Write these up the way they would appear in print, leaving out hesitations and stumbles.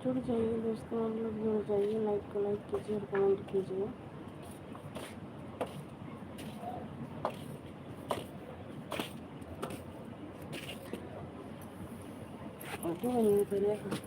जुड़ जाइए दोस्तों, आप लोग जुड़ जाइए, लाइक को लाइक कीजिए और कमेंट कीजिए। ऑटो नहीं करेगा।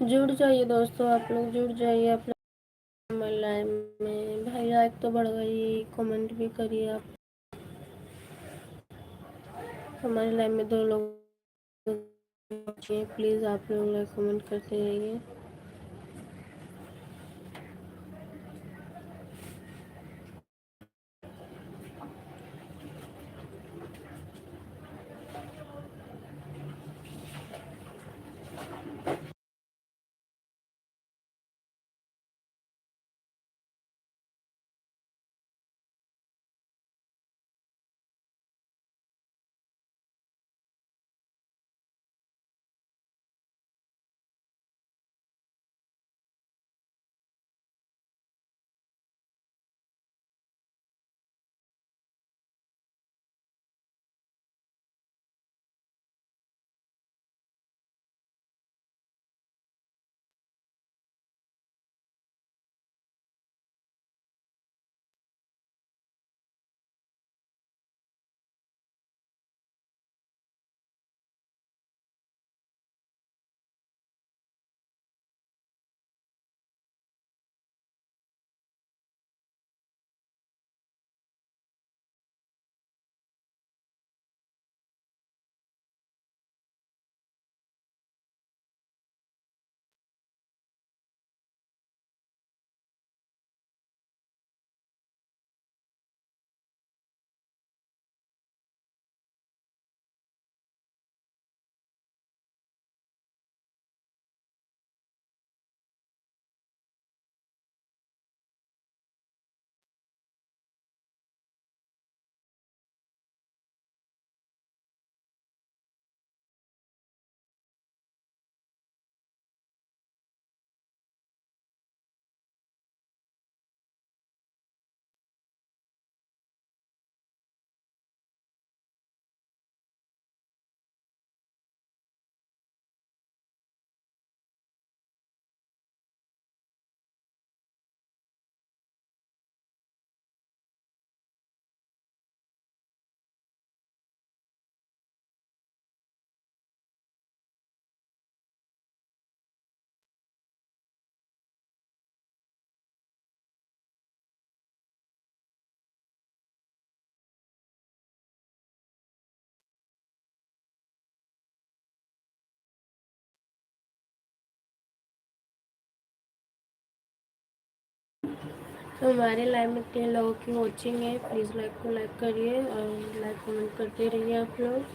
जुड़ जाइए दोस्तों, आप लोग जुड़ जाइए आप लोग हमारे लाइव में। भाई लाइक तो बढ़ गई, कमेंट भी करिए आप। हमारे लाइव में 2 लोग प्लीज़ आप लोग लाइक कमेंट करते रहिए। तो हमारे लाइव में 3 लोगों की वॉचिंग है, प्लीज़ लाइक को लाइक करिए और लाइक कमेंट करते रहिए आप लोग।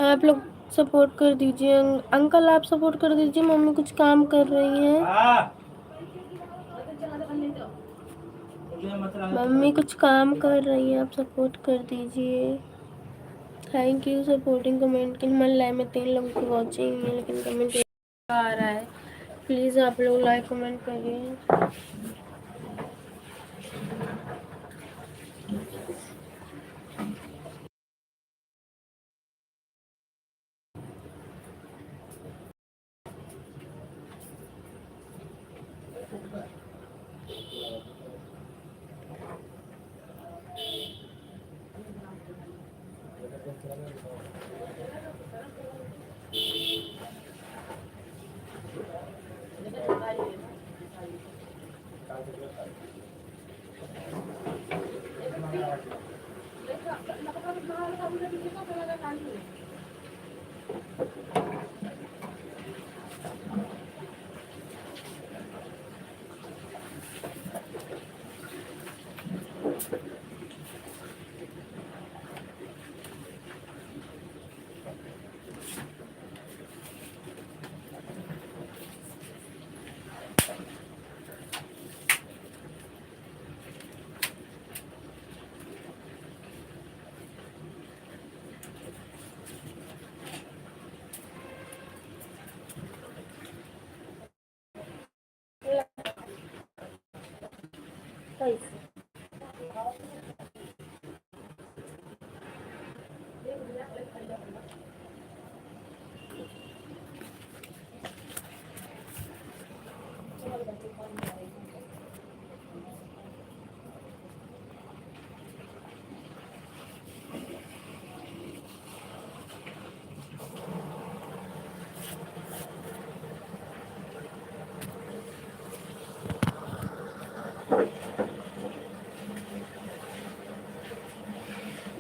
आप लोग सपोर्ट कर दीजिए। अंकल आप सपोर्ट कर दीजिए, मम्मी कुछ काम कर रही हैं। मम्मी कुछ काम कर रही हैं, आप सपोर्ट कर दीजिए। थैंक यू सपोर्टिंग कमेंट के लिए। हमारे लाइव में 3 लोगों की वॉचिंग है लेकिन कमेंट आ रहा है। प्लीज़ आप लोग लाइक कमेंट करिए।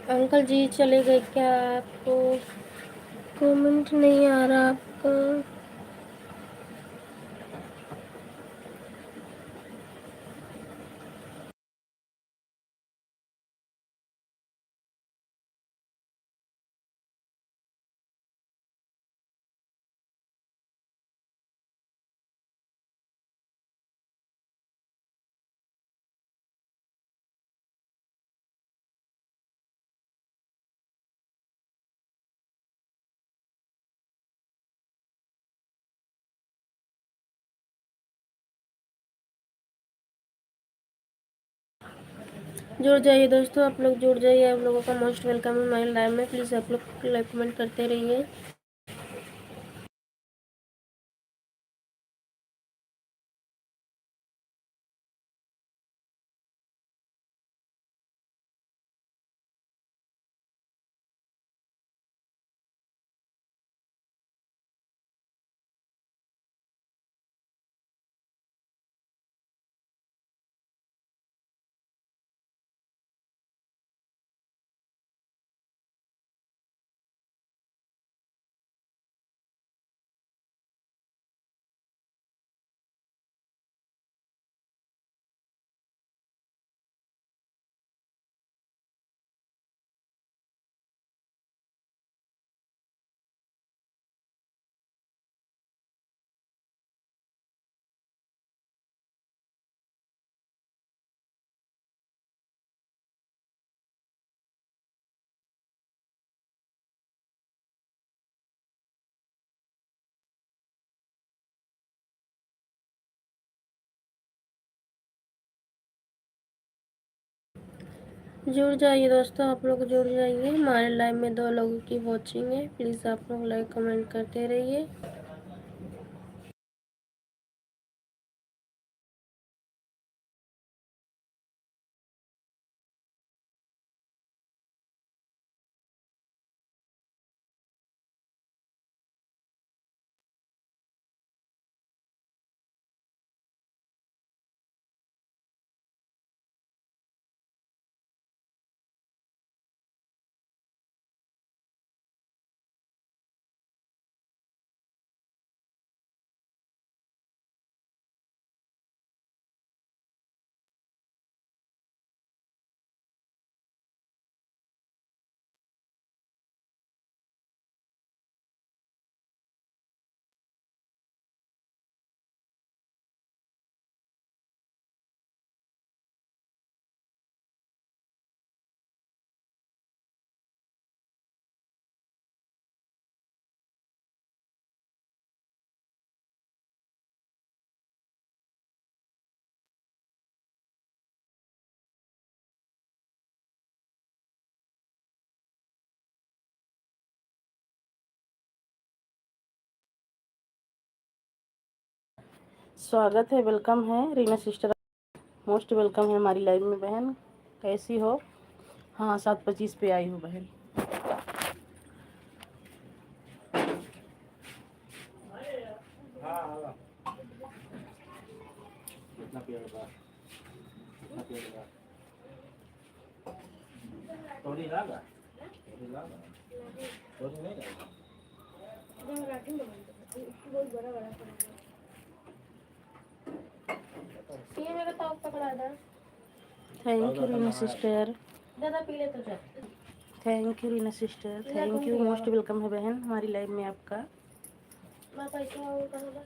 अंकल जी चले गए क्या? आपको कमेंट नहीं आ रहा आपका? जुड़ जाइए दोस्तों, आप लोग जुड़ जाइए। आप लोगों का मोस्ट वेलकम है हमारे लाइव में। प्लीज़ आप लोग लाइक कमेंट करते रहिए। जुड़ जाइए दोस्तों, आप लोग जुड़ जाइए। हमारे लाइव में 2 लोगों की वॉचिंग है। प्लीज़ आप लोग लाइक कमेंट करते रहिए। स्वागत है, वेलकम है रीना सिस्टर, मोस्ट वेलकम है हमारी लाइव में बहन। कैसी हो? हाँ, 7:25 पे आई हूँ बहन। ये मेरा टॉप पकड़ा था। थैंक यू रीना सिस्टर, दादा पी ले तो जा। Thank you Reena sister, thank you, most welcome है बहन हमारी लाइव में आपका। मैं पैसा और करूँगा।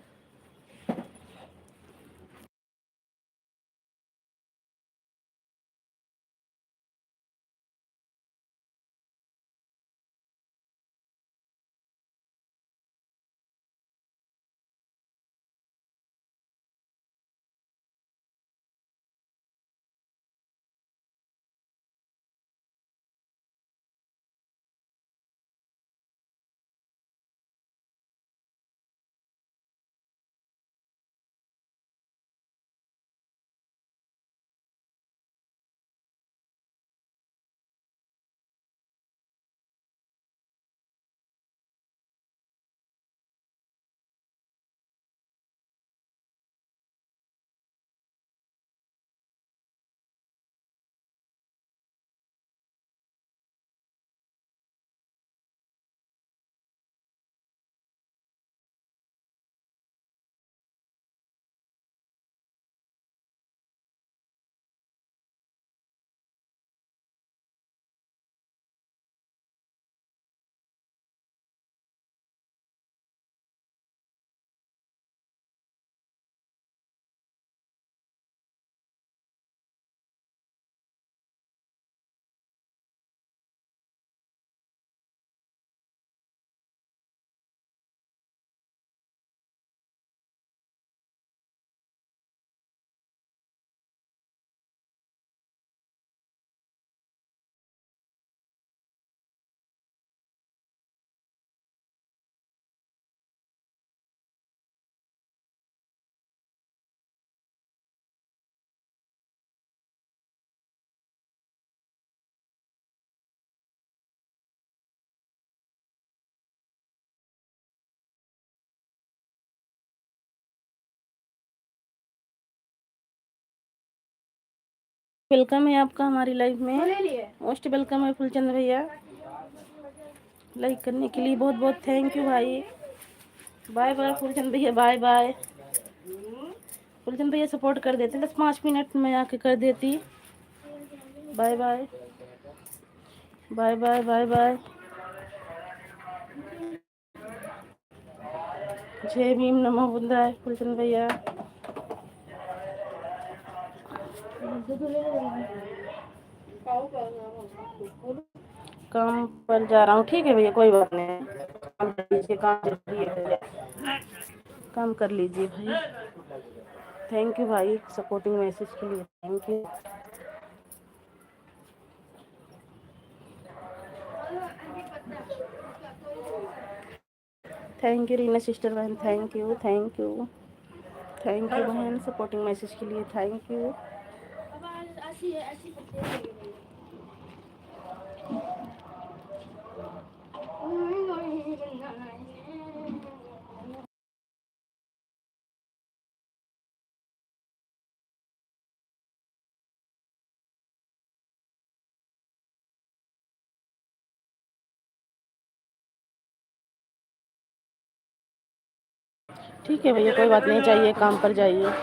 वेलकम है आपका हमारी लाइव में, मोस्ट वेलकम है फुलचंद भैया। लाइक करने के लिए बहुत बहुत थैंक यू भाई। बाय बाय फुलचंद भैया, बाय बाय। फुलचंद भैया सपोर्ट कर देते, 10-5 मिनट में आके कर देती। Bye bye, bye bye, bye bye. जय भीम, नमो बुद्धाय फुलचंद भैया। काम पर जा रहा हूँ, ठीक है भैया, कोई बात नहीं। काम कर लीजिए, काम जरूरी है भैया, काम कर लीजिए भाई। थैंक यू भाई सपोर्टिंग मैसेज के लिए, thank you. Thank you Reena sister बहन, thank you, thank you, thank you बहन सपोर्टिंग मैसेज के लिए, थैंक यू। ठीक है भैया, कोई बात नहीं, चाहिए काम पर जाइए।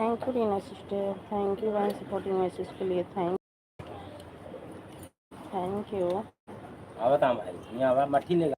Thank you Reena sister, thank you for supporting message के लिए, थैंक यू। आवा था भाई, यहाँ आवा मट्टी ले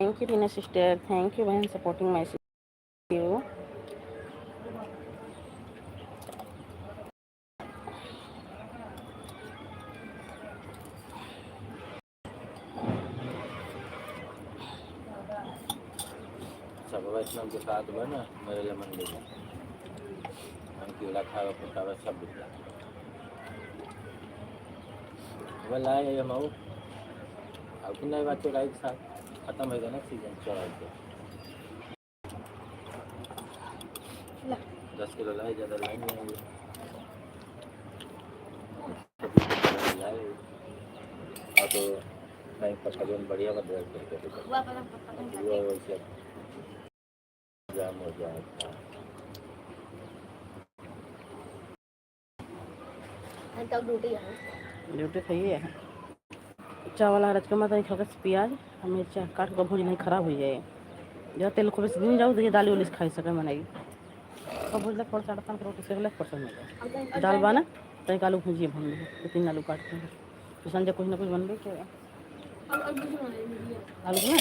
thank you Reena sister, thank you बहन सपोर्टिंग मैसेज यू। सब वैष्णव के साथ हुआ ना मेरे लिए मंदिर में हम केला खावा पकावा सब बिकला वह लाए ये मऊ अब कि नहीं बात चौराई के साथ खत्म हो गया ना सीजन चौराई के 10 किलो लाए ज़्यादा लाए नहीं आएंगे लाए और तो कहीं पत्ता जो बढ़िया बदल करके जाम हो जाएगा ड्यूटी सही है। चावल रच के मत खा प्याज मिर्चा काट के भूज नहीं खराब हो जाए जब तेल को बेसी दिन जाओ तो दाल उलिस खाई सके मनाई भूजल पर 5.5 रोटी सेकल पर दाल बना तो एक आलू भूजिए भून लो 2-3 आलू काट के तो संजय कुछ ना कुछ बनबे के आलू में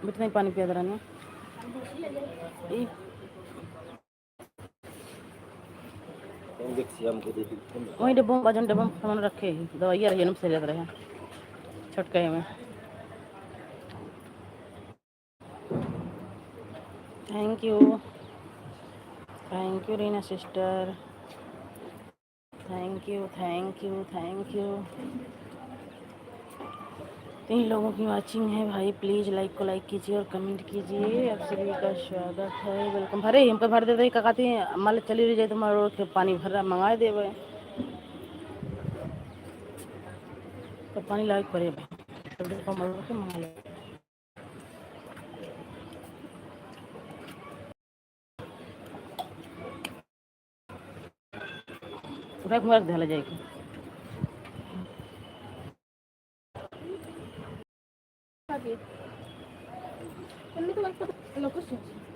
बिट नहीं पानी पिया दरानी वही डब्बों वजन डब्बों सामान रखे दवाइयाँ रही से लग रहे हैं छटके में। Thank you Reena sister, thank you 3 लोगों की वाचिंग है भाई, प्लीज़ लाइक को लाइक कीजिए और कमेंट कीजिए। आप सभी का स्वागत है, वेलकम। भरे हमको भर देते का कहते हैं माल चली रही जाए तो मारो पानी भर मंगा देवे तो पानी लाइक करे थोड़े कमल के मंगा लो रख मरक ध्यान जाएगी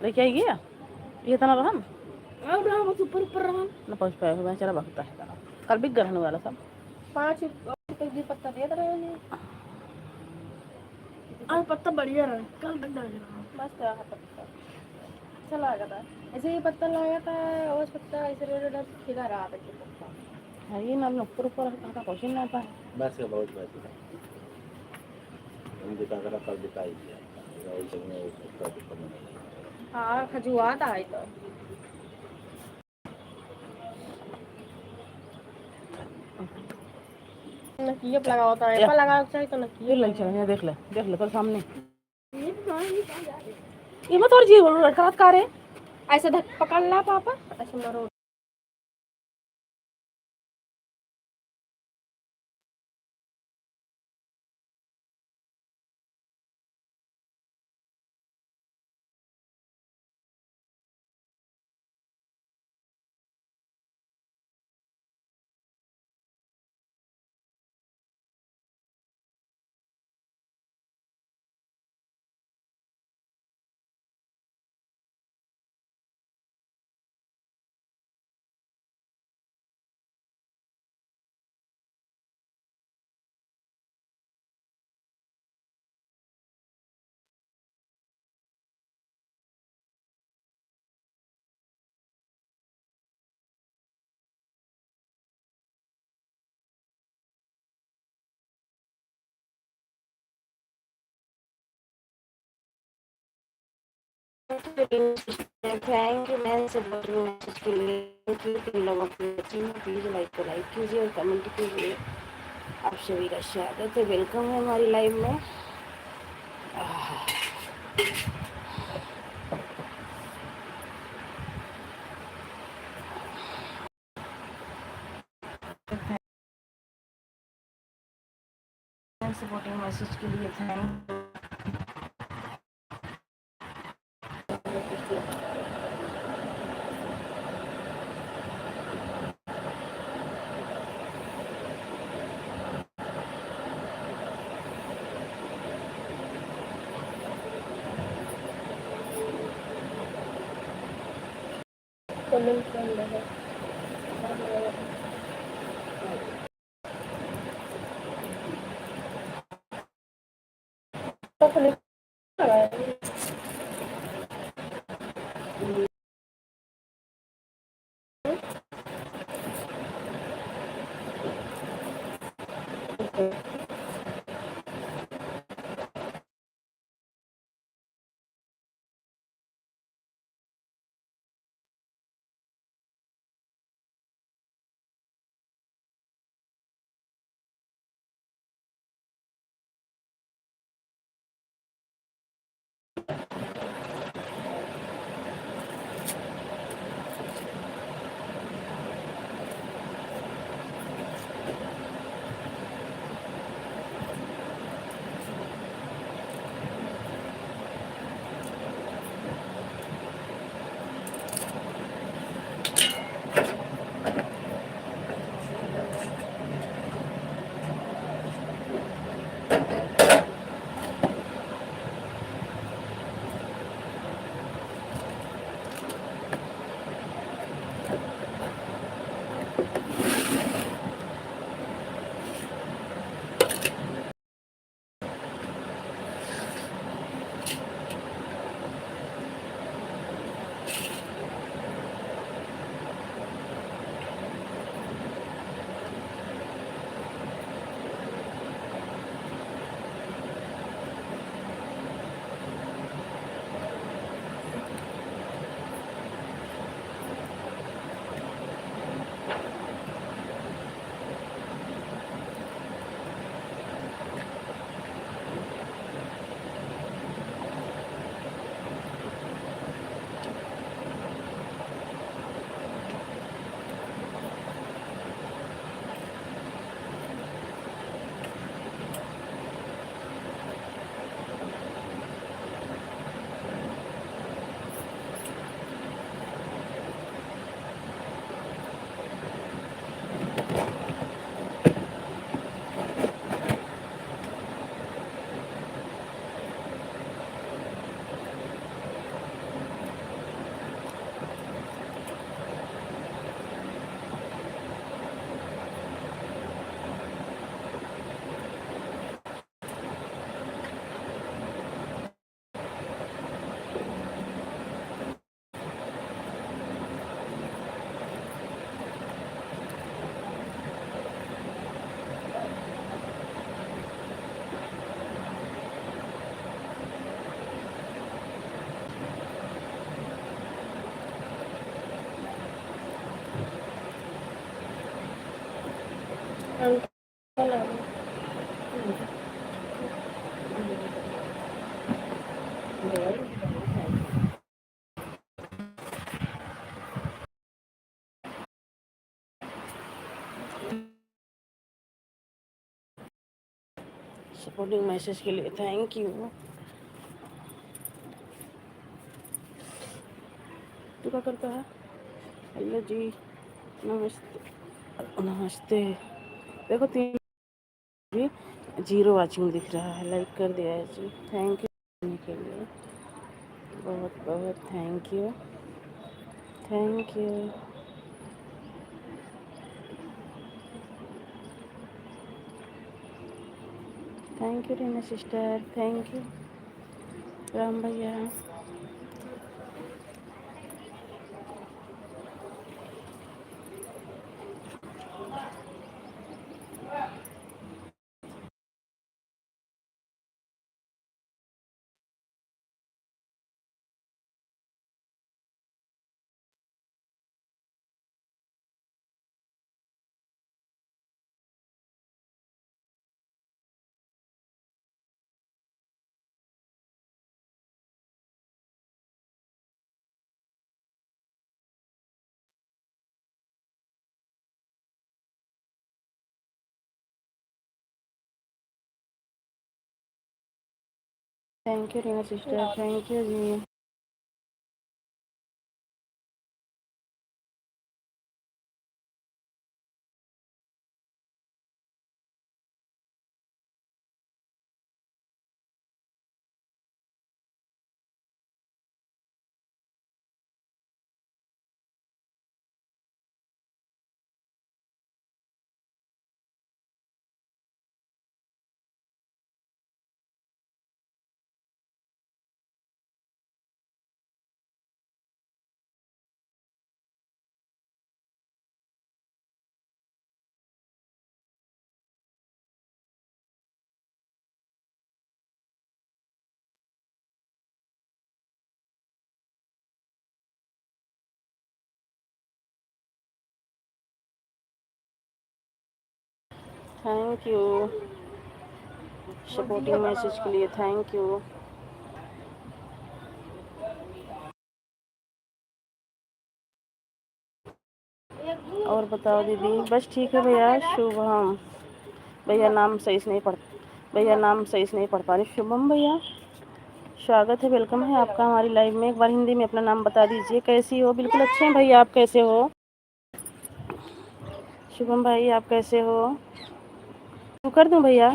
लेके आएगी ये तना रहन ऊपर ऊपर रहन ना पहुंच पाए मैं चला भगता है कल बिक गए वाला सब 5 रुपए पत्ता दे रहे हैं आज पत्ता बढ़िया रहा कल बिक गया मस्त रहा पत्ता अच्छा लगा था ऐसे ही पत्ता लगाया था और पत्ता ऐसे रेड खिला रहा था कि पत्ता है ये ना ऊपर ऊपर का क्वेश्चन आता है बस ये बहुत बात है हम दिखा कर कल दिखाई दिया वही चलने उसका दिक्कत नहीं हाँ खजुआ था आई तो नकीब लगा होता है एप्पल लगा चाहिए तो नकीब लग चला देख ले पर सामने ये मत और जी खराब का रे ऐसे धक पकड़ ला पापा ऐसे मारो थैंक यू मैं सपोर्टिंग मैसेज के लिए तुम लोगों प्लीज लाइक कीजिए और कमेंट कीजिए आप सभी का स्वागत है वेलकम है हमारी लाइव में सपोर्टिंग मैसेज के लिए थैंक कमेंट कर रहा है अंकल आ गए। सपोर्टिंग मैसेज के लिए थैंक यू। तू क्या करता है? हेलो जी, नमस्ते नमस्ते। देखो 3 जी 0 वाचिंग दिख रहा है, लाइक कर दिया है जी, थैंक यू करने के लिए, बहुत बहुत thank you, thank you. Thank you Reena sister, thank you Ram भैया। Thank you Reena sister, thank you जी। थैंक यू सपोर्टिंग मैसेज के लिए, थैंक यू। और बताओ दीदी? बस ठीक है भैया, शुभम भैया नाम सही से नहीं पढ़ भैया नाम सही से नहीं पढ़ पा रही। शुभम भैया स्वागत है, वेलकम है आपका हमारी लाइव में। एक बार हिंदी में अपना नाम बता दीजिए, कैसी हो? बिल्कुल अच्छे हैं भैया, आप कैसे हो? शुभम भाई आप कैसे हो? तो कर दूं भैया?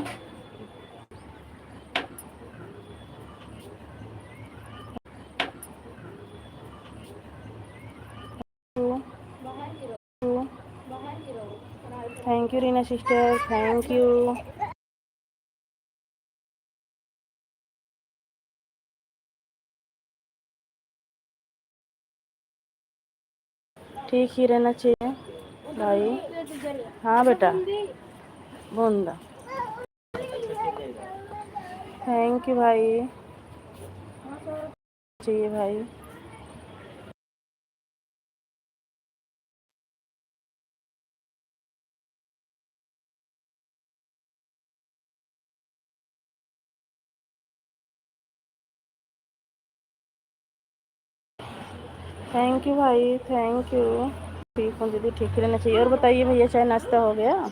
Thank you Reena sister, thank you. ठीक ही रहना चाहिए भाई। हाँ बेटा, बूंदा। थैंक यू भाई, चाहिए भाई। थैंक यू भाई, थैंक यू। ठीक हूँ दीदी, ठीक ही रहना चाहिए। और बताइए भैया, चाय नाश्ता हो गया?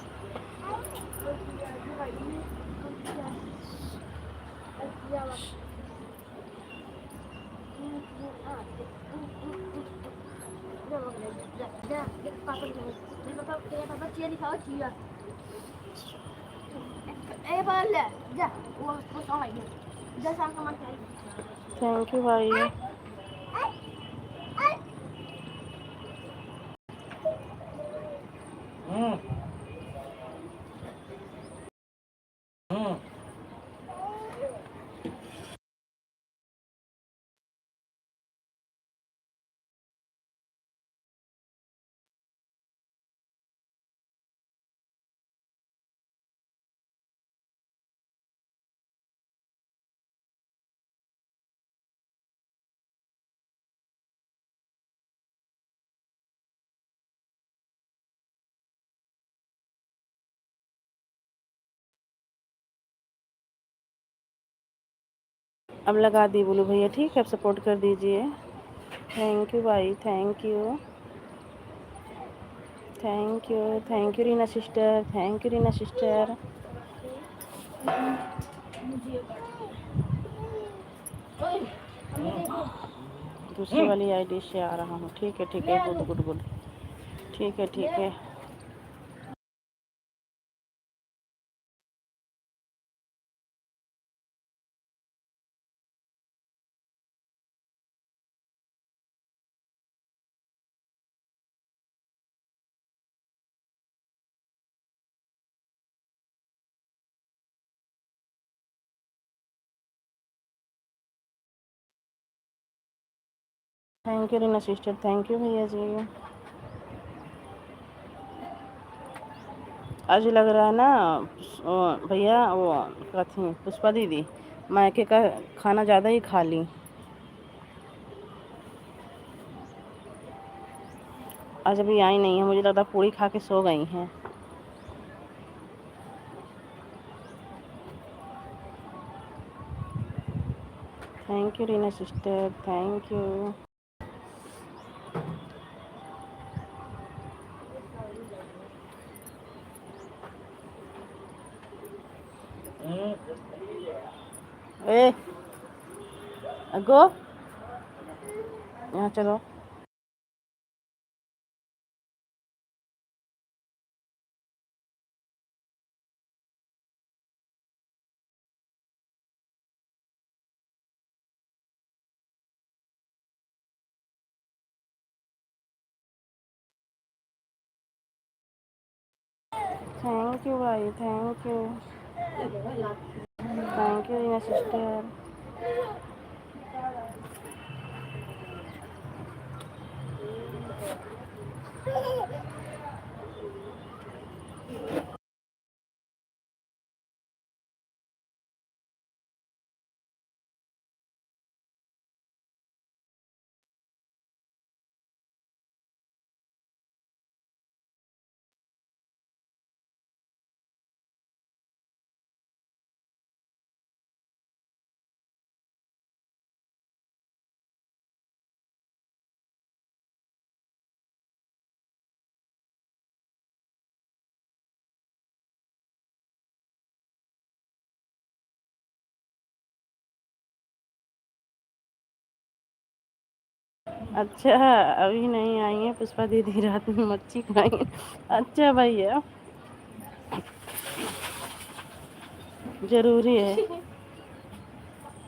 थैंक यू भाई। अब लगा दी बोलू भैया, ठीक है, अब सपोर्ट कर दीजिए। थैंक यू भाई, thank you, thank you, thank you Reena sister, thank you Reena sister. दूसरी वाली आईडी से आ रहा हूँ, ठीक है ठीक है, गुड गुड गुड, ठीक है ठीक है। Thank you Reena sister, thank you भैया जी। आज लग रहा है ना भैया, वो क्या थी पुष्पा दीदी, मायके का खाना ज़्यादा ही खा ली। आज अभी आई नहीं है, मुझे लगता पूरी खा के सो गई हैं। Thank you Reena sister, thank you. ए अगो, यहाँ चलो। थैंक यू भाई, thank you, thank you Reena sister. अच्छा, अभी नहीं आई है पुष्पा दीदी, रात में मच्छी खाएंगे। अच्छा भैया, जरूरी है,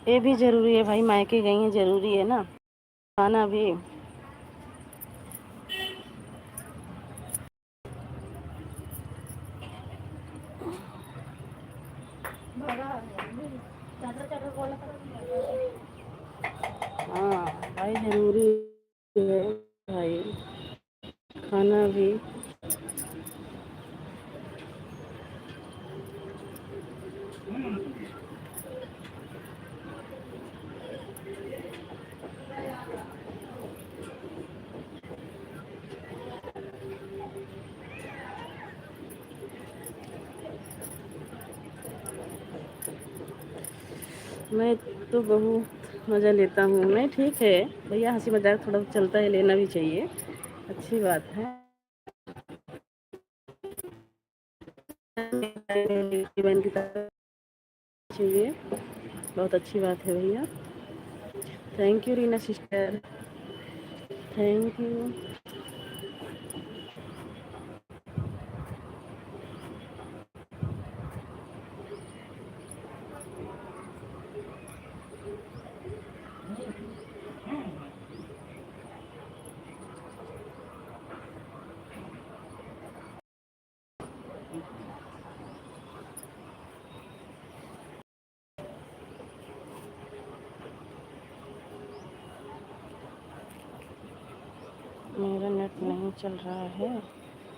ये भी जरूरी है भाई, मायके गई हैं, जरूरी है ना खाना भी। हाँ भाई, जरूरी है भाई, खाना भी। मैं तो बहुत मज़ा लेता हूँ मैं, ठीक है भैया, हंसी मजाक थोड़ा चलता है, लेना भी चाहिए, अच्छी बात है। बहन की तरफ चाहिए, बहुत अच्छी बात है भैया। Thank you Reena sister, thank you. मेरा नेट नहीं चल रहा है,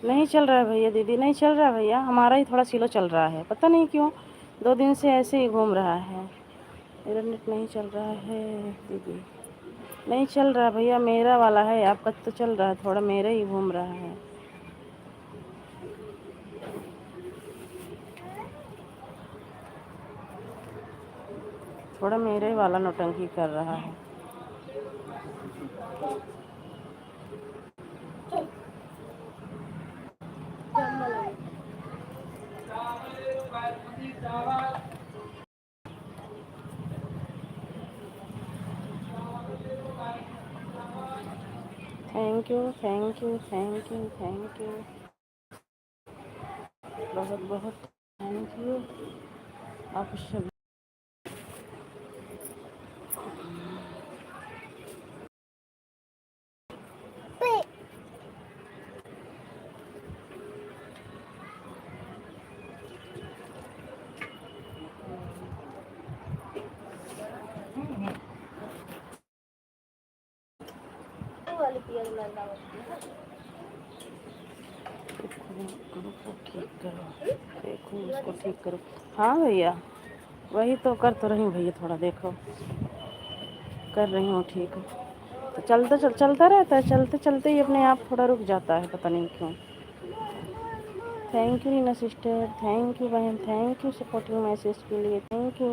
नहीं चल रहा है भैया दीदी, नहीं चल रहा है भैया, हमारा ही थोड़ा स्लो चल रहा है, पता नहीं क्यों, 2 दिन से ऐसे ही घूम रहा है। मेरा नेट नहीं चल रहा है दीदी, नहीं चल रहा भैया, मेरा वाला है, आपका तो चल रहा है, थोड़ा मेरा ही घूम रहा है। थोड़ा मेरे वाला नौटंकी कर रहा है। Thank you, thank you, thank you, thank you, बहुत बहुत थैंक यू आप सब। देखो ठीक करो, देखो उसको ठीक करो। हाँ भैया, वही तो कर तो रही हूँ भैया, थोड़ा देखो कर रही हूँ ठीक। तो चलता रहता है, चलते चलते ही अपने आप थोड़ा रुक जाता है, पता नहीं क्यों। Thank you Reena sister, thank you बहन, थैंक यू सपोर्टिंग मैसेज के लिए, थैंक यू।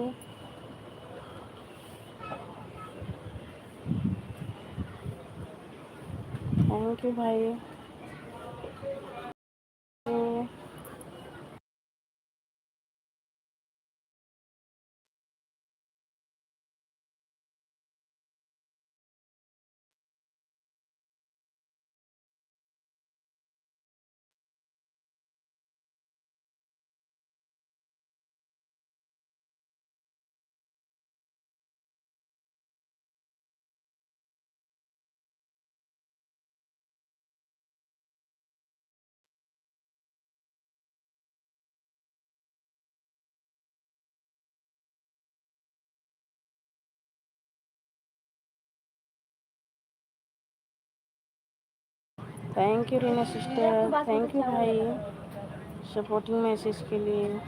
थैंक यू भाई। Thank you Reena sister, thank you भाई सपोर्टिंग मैसेज के लिए।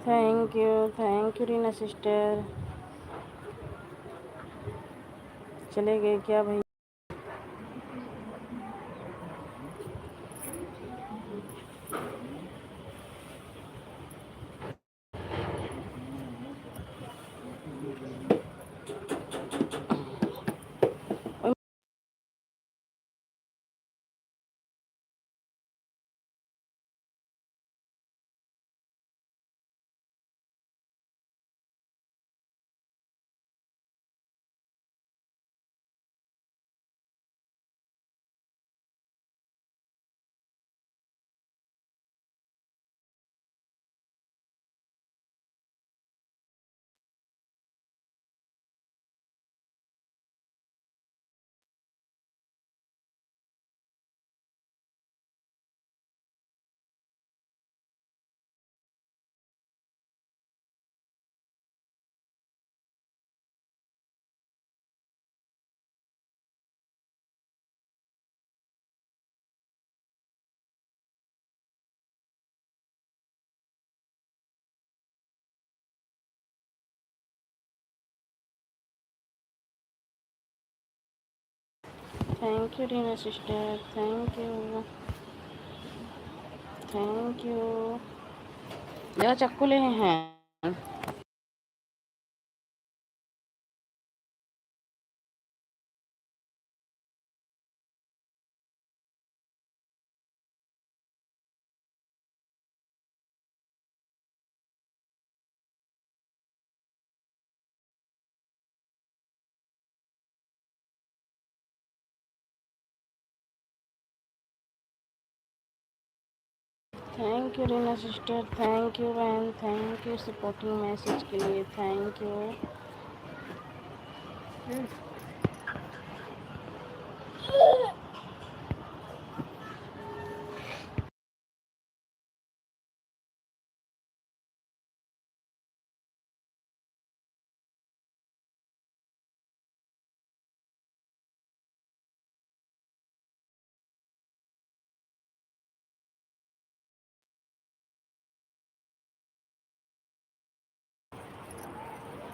Thank you Reena sister. चले गए क्या भाई? Thank you Reena sister, thank you, thank you. जरा चक्कू ले हैं। Thank you Reena sister, thank you बहन, थैंक यू सपोर्टिंग मैसेज के लिए, थैंक यू।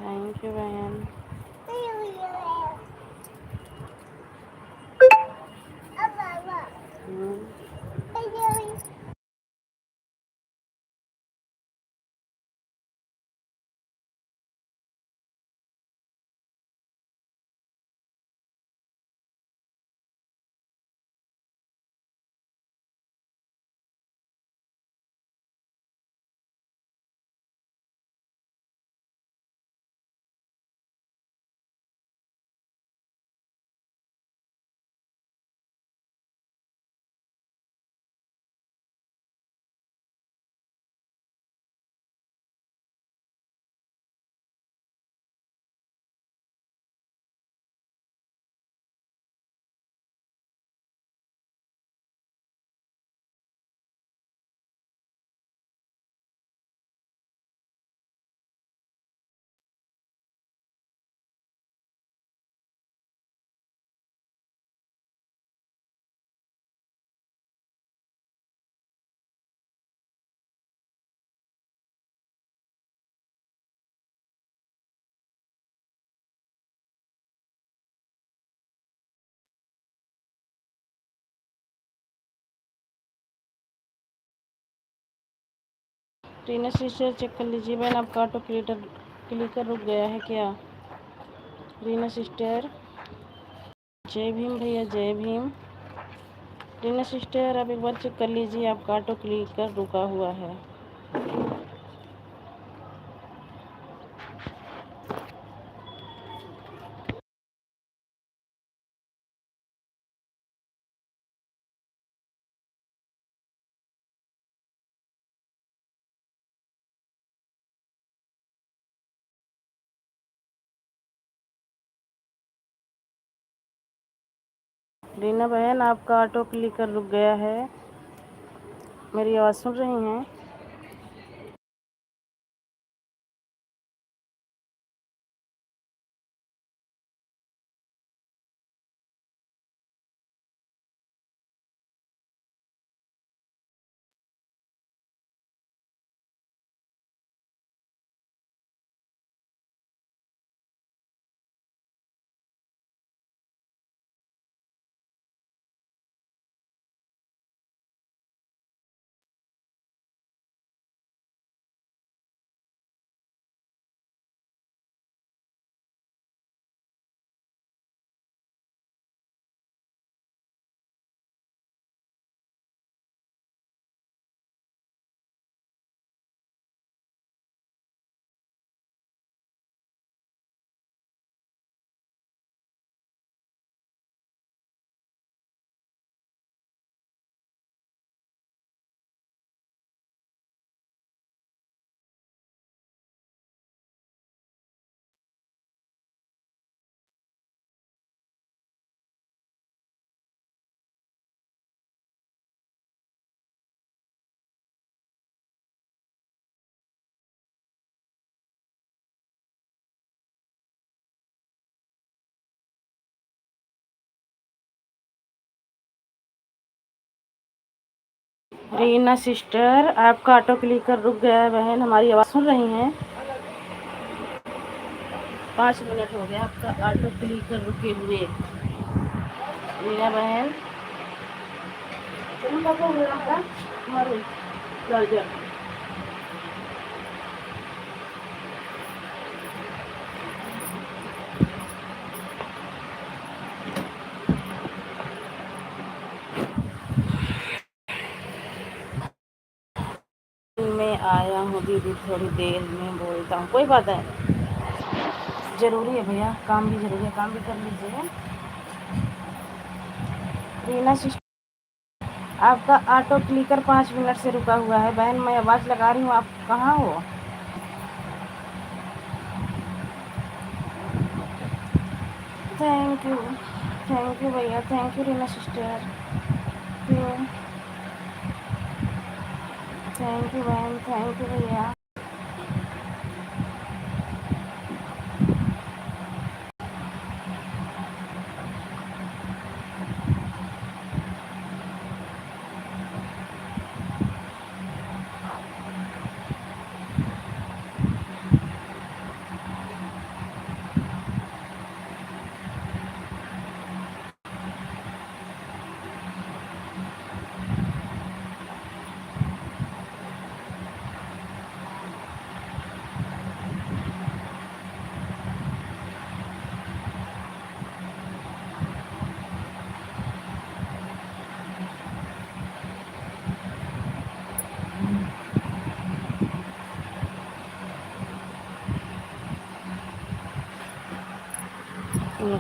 थैंक यू बहन। रीना सिस्टर चेक कर लीजिए बहन, आपका ऑटो क्लिकर रुक गया है क्या? रीना सिस्टर, जय भीम भैया, जय भीम। रीना सिस्टर आप एक बार चेक कर लीजिए, आपका ऑटो क्लिकर रुका हुआ है। रीना बहन आपका ऑटो क्लिकर रुक गया है, मेरी आवाज़ सुन रही हैं? रीना सिस्टर आपका ऑटो क्लिकर रुक गया है बहन, हमारी आवाज़ सुन रही हैं? 5 मिनट हो गया आपका ऑटो क्लिकर रुके हुए। रीना बहन हमारे चार्जर मैं आया हूँ दीदी, थोड़ी देर में बोलता हूँ। कोई बात है, ज़रूरी है भैया, काम भी ज़रूरी है, काम भी कर लीजिए। रीना सिस्टर, आपका ऑटो क्लिकर 5 मिनट से रुका हुआ है। बहन मैं आवाज़ लगा रही हूँ, आप कहाँ हो? थैंक यू भैया, thank you Reena sister, thank you बहन, थैंक यू भैया।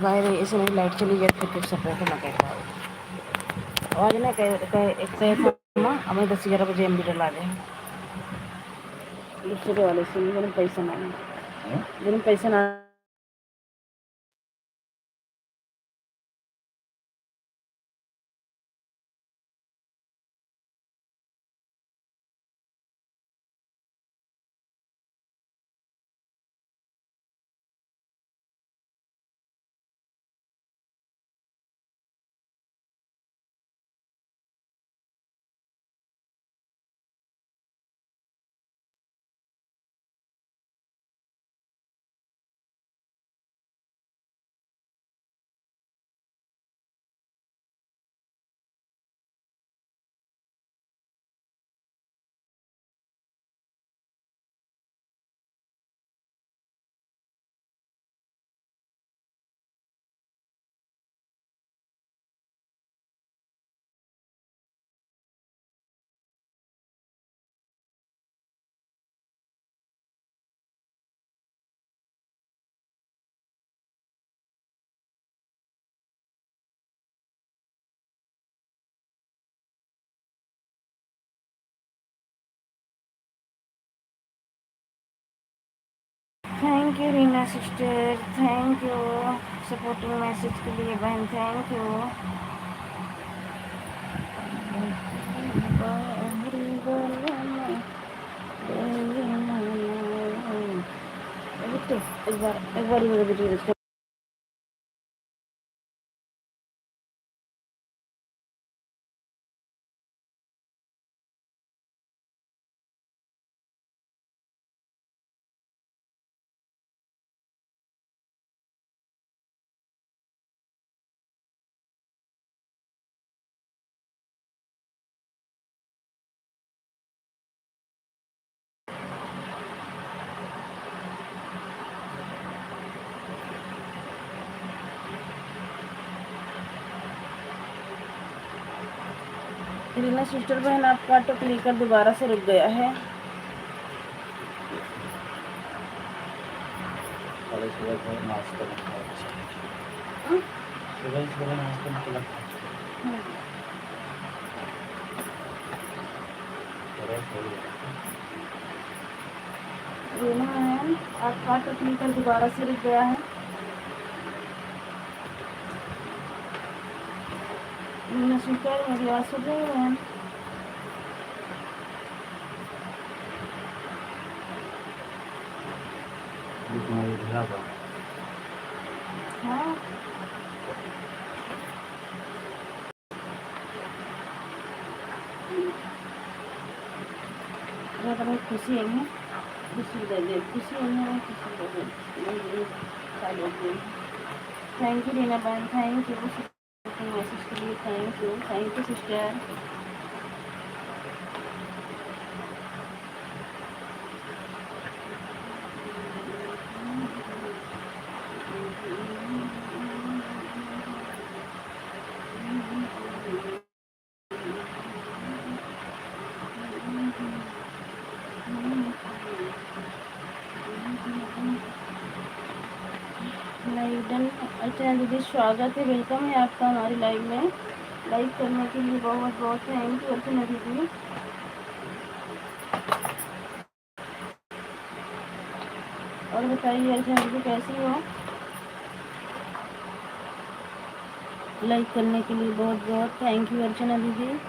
बाहर ऐसे नहीं, लाइट चली जाती फिर सपोर्ट ना कह पाओ। आज ना कह हमें 10-11 बजे एम बी डला दें दूसरे वाले से, मेरे पैसा ना मेरे पैसा ना। Thank you Reena sister, thank you supporting message के लिए बहन, थैंक यू। एक बार मेरे वीडियो रीना सिस्टर बहन, आपका ऑटो क्लिकर दोबारा से रुक गया है। सुबह नाश्ता सुबह नाश्ता निकला रीना बहन, आपका ऑटो क्लिकर दोबारा से रुक गया है। रीना सिस्टर, मेरी आवाज़ सुन रही है बहन? हाँ, अगर खुशी है, खुशी दे दे, खुशी है, खुशी दे दे। थैंक यू रीना बहन, थैंक यू। सपोर्टिंग मैसेज के लिए थैंक यू सिस्टर। लाइव अर्चना दीदी स्वागत है, वेलकम है आपका हमारी लाइव में। लाइव करने के लिए बहुत बहुत थैंक यू अर्चना दीदी। और बताइए अर्चना दीदी कैसी हो? लाइक करने के लिए बहुत बहुत थैंक यू अर्चना दीदी।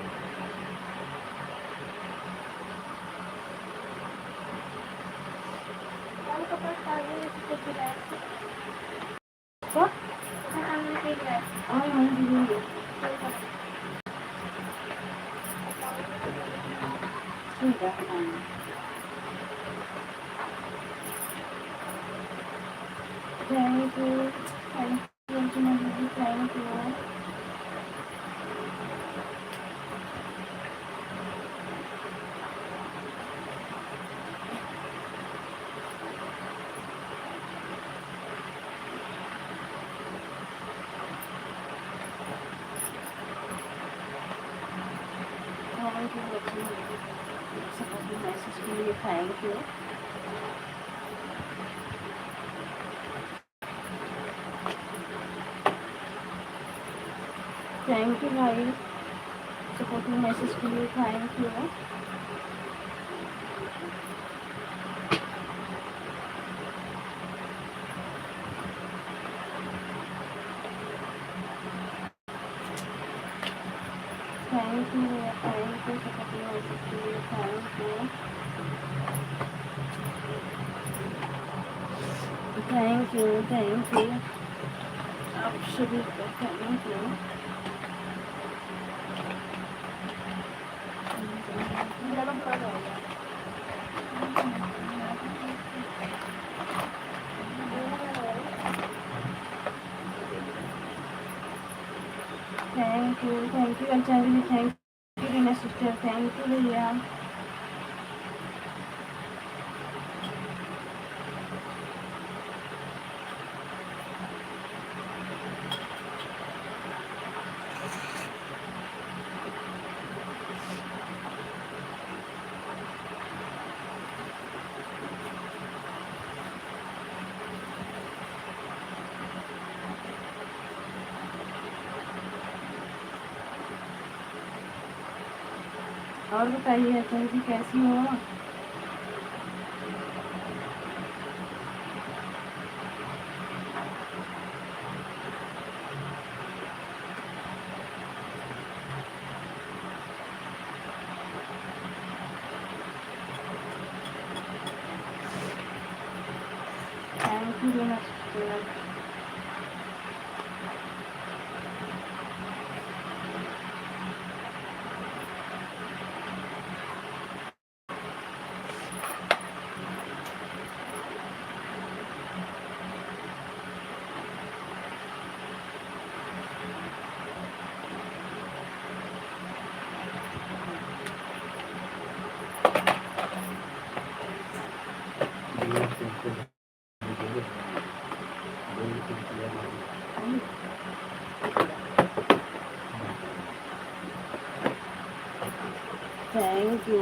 थैंक यू अर्चना दीदी, थैंक यू। सपोर्टिंग मैसेज के लिए थैंक यू। थैंक यू भाई, सपोर्टिंग मैसेज के लिए thank you. Thank you supporting message के लिए थैंक यू। थैंक यू आप सभी को thank you. Thank you Archana दीदी, thank you Reena sister, thank you भैया। और बताइए अर्चना जी कैसी हो? Thank you Reena sister. Thank you.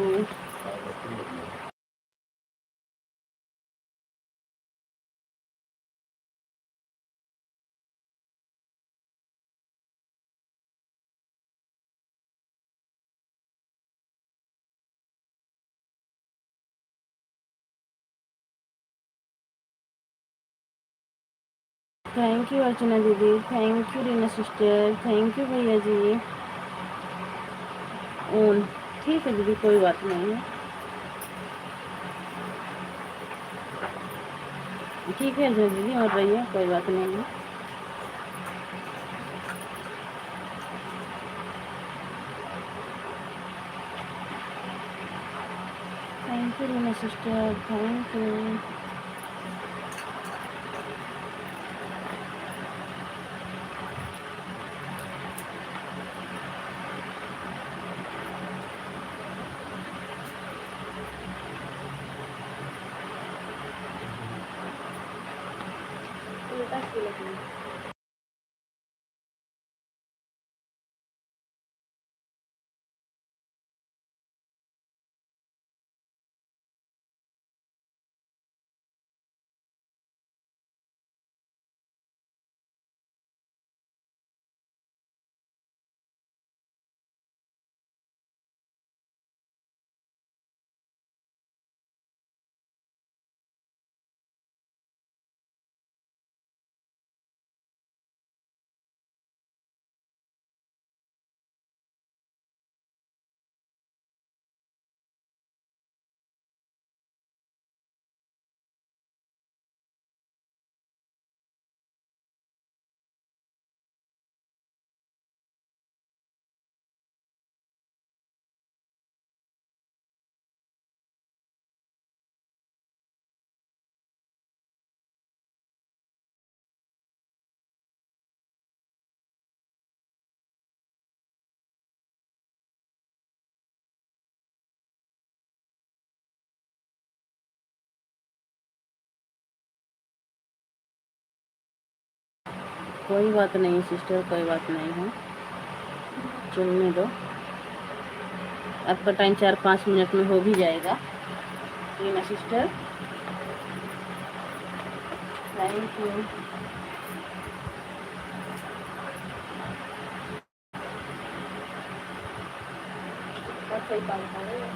Thank you Archana दीदी, thank you Reena sister, thank you भैया जी। ठीक है दीदी, कोई बात नहीं है, ठीक है दीदी, और भैया कोई बात नहीं है। Thank you Reena sister, thank you. कोई बात नहीं सिस्टर, कोई बात नहीं है, चलने दो। आपका टाइम 4-5 मिनट में हो भी जाएगा। Reena sister thank you. बहुत सही काम कर रहे हो।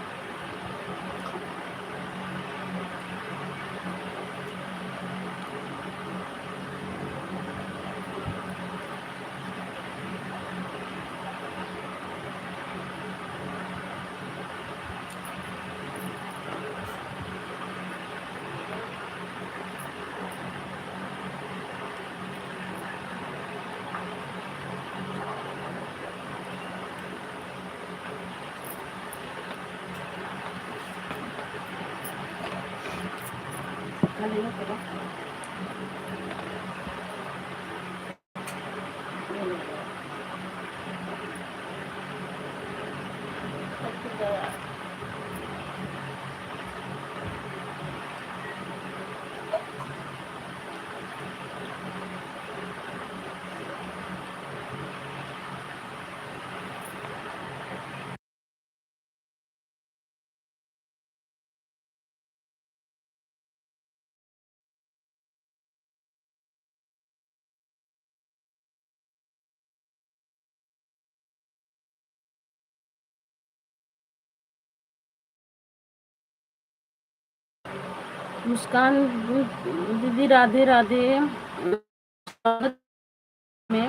मुस्कान दीदी राधे राधे। में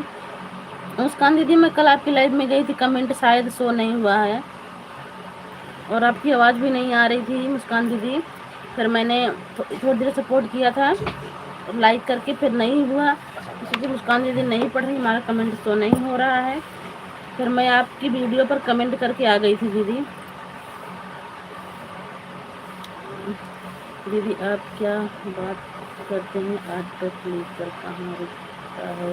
मुस्कान दीदी मैं कल आपकी लाइव में गई थी, कमेंट शायद शो नहीं हुआ है और आपकी आवाज़ भी नहीं आ रही थी मुस्कान दीदी। फिर मैंने थोड़ी देर सपोर्ट किया था लाइक करके, फिर नहीं हुआ, इसलिए मुस्कान दीदी नहीं पढ़ रही, हमारा कमेंट शो नहीं हो रहा है। फिर मैं आपकी वीडियो पर कमेंट करके आ गई थी दीदी। दीदी आप क्या बात करते हैं, ऑटो क्लिक कर कहाँ रुकता है,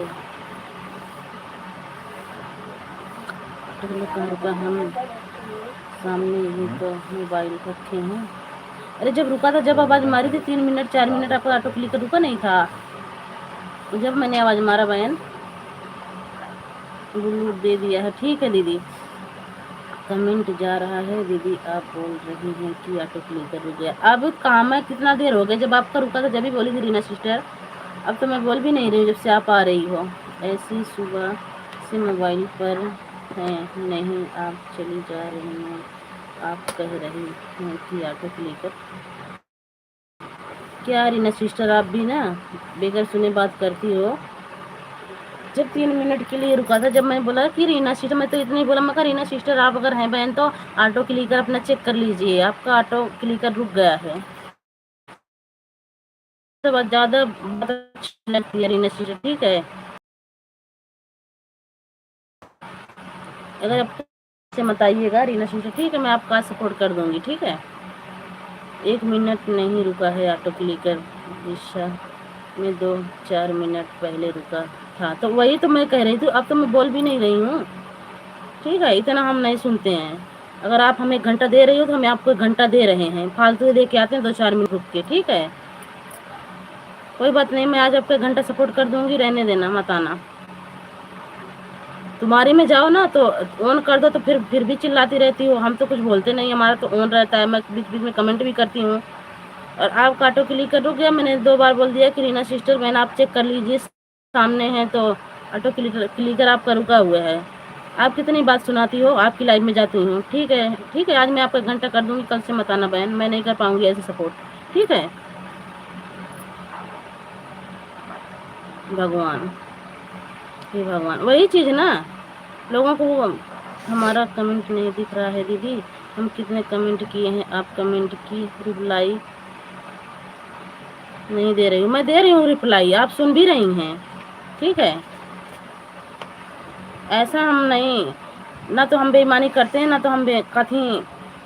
कहाँ रुका, हम सामने ही तो मोबाइल रखे हैं। अरे जब रुका था, जब आवाज़ मारी थी 3 मिनट 4 मिनट, आपका ऑटो क्लिक रुका नहीं था जब मैंने आवाज़ मारा बहन। ब्लू दे दिया है, ठीक है दीदी। कमेंट जा रहा है दीदी, आप बोल रही हैं कि ऑटो क्लिकर रुक गया। अब काम है, कितना देर हो गया, जब आपका रुका था जब भी बोली थी रीना सिस्टर, अब तो मैं बोल भी नहीं रही हूँ जब से आप आ रही हो। ऐसी सुबह से मोबाइल पर हैं, नहीं आप चली जा रही हैं, आप कह रही हैं कि ऑटो क्लिकर। क्या रीना सिस्टर आप भी ना बेगर सुने बात करती हो। जब 3 मिनट के लिए रुका था, जब मैं बोला कि रीना सिस्टर, मैं तो इतनी बोला, मैं कहा रीना सिस्टर आप अगर हैं बहन तो ऑटो क्लिकर अपना चेक कर लीजिए, आपका ऑटो क्लिकर रुक गया है। तो ज़्यादा लगती है रीना सिस्टर, ठीक है। अगर आप से मत आइएगा रीना सिस्टर, ठीक है, मैं आपका सपोर्ट कर दूंगी, ठीक है। 1 मिनट नहीं रुका है ऑटो क्लिकर, दिशा में 2-4 मिनट पहले रुका था, तो वही तो मैं कह रही थी। अब तो मैं बोल भी नहीं रही हूँ, ठीक है, इतना हम नहीं सुनते हैं। अगर आप हमें 1 घंटा दे रही हो तो हम आपको 1 घंटा दे रहे हैं, फालतू दे के आते हैं 2-4 मिनट रुक के, ठीक है। कोई बात नहीं, मैं आज आपका घंटा सपोर्ट कर दूंगी, रहने देना, मत आना। तुम्हारी में जाओ ना तो ऑन कर दो, तो फिर भी चिल्लाती रहती हो। हम तो कुछ बोलते नहीं, हमारा तो ऑन रहता है। मैं बीच बीच में कमेंट भी करती हूँ। और आप ऑटो क्लिक करोगे, मैंने 2 बार बोल दिया कि रीना सिस्टर बहन आप चेक कर लीजिए, सामने है तो ऑटो क्लिकर आपका रुका हुआ है। आप कितनी बात सुनाती हो, आपकी लाइव में जाती हूँ। ठीक है ठीक है, आज मैं आपका घंटा कर दूंगी, कल से मत आना बहन, मैं नहीं कर पाऊंगी ऐसे सपोर्ट। ठीक है, भगवान, हे भगवान, वही चीज़ ना, लोगों को वो हमारा कमेंट नहीं दिख रहा है दीदी, हम कितने कमेंट किए हैं, आप कमेंट की रिप्लाई नहीं दे रही हूँ। मैं दे रही हूँ रिप्लाई, आप सुन भी रही हैं। ठीक है, ऐसा हम नहीं, ना तो हम बेईमानी करते हैं, ना तो हम कहीं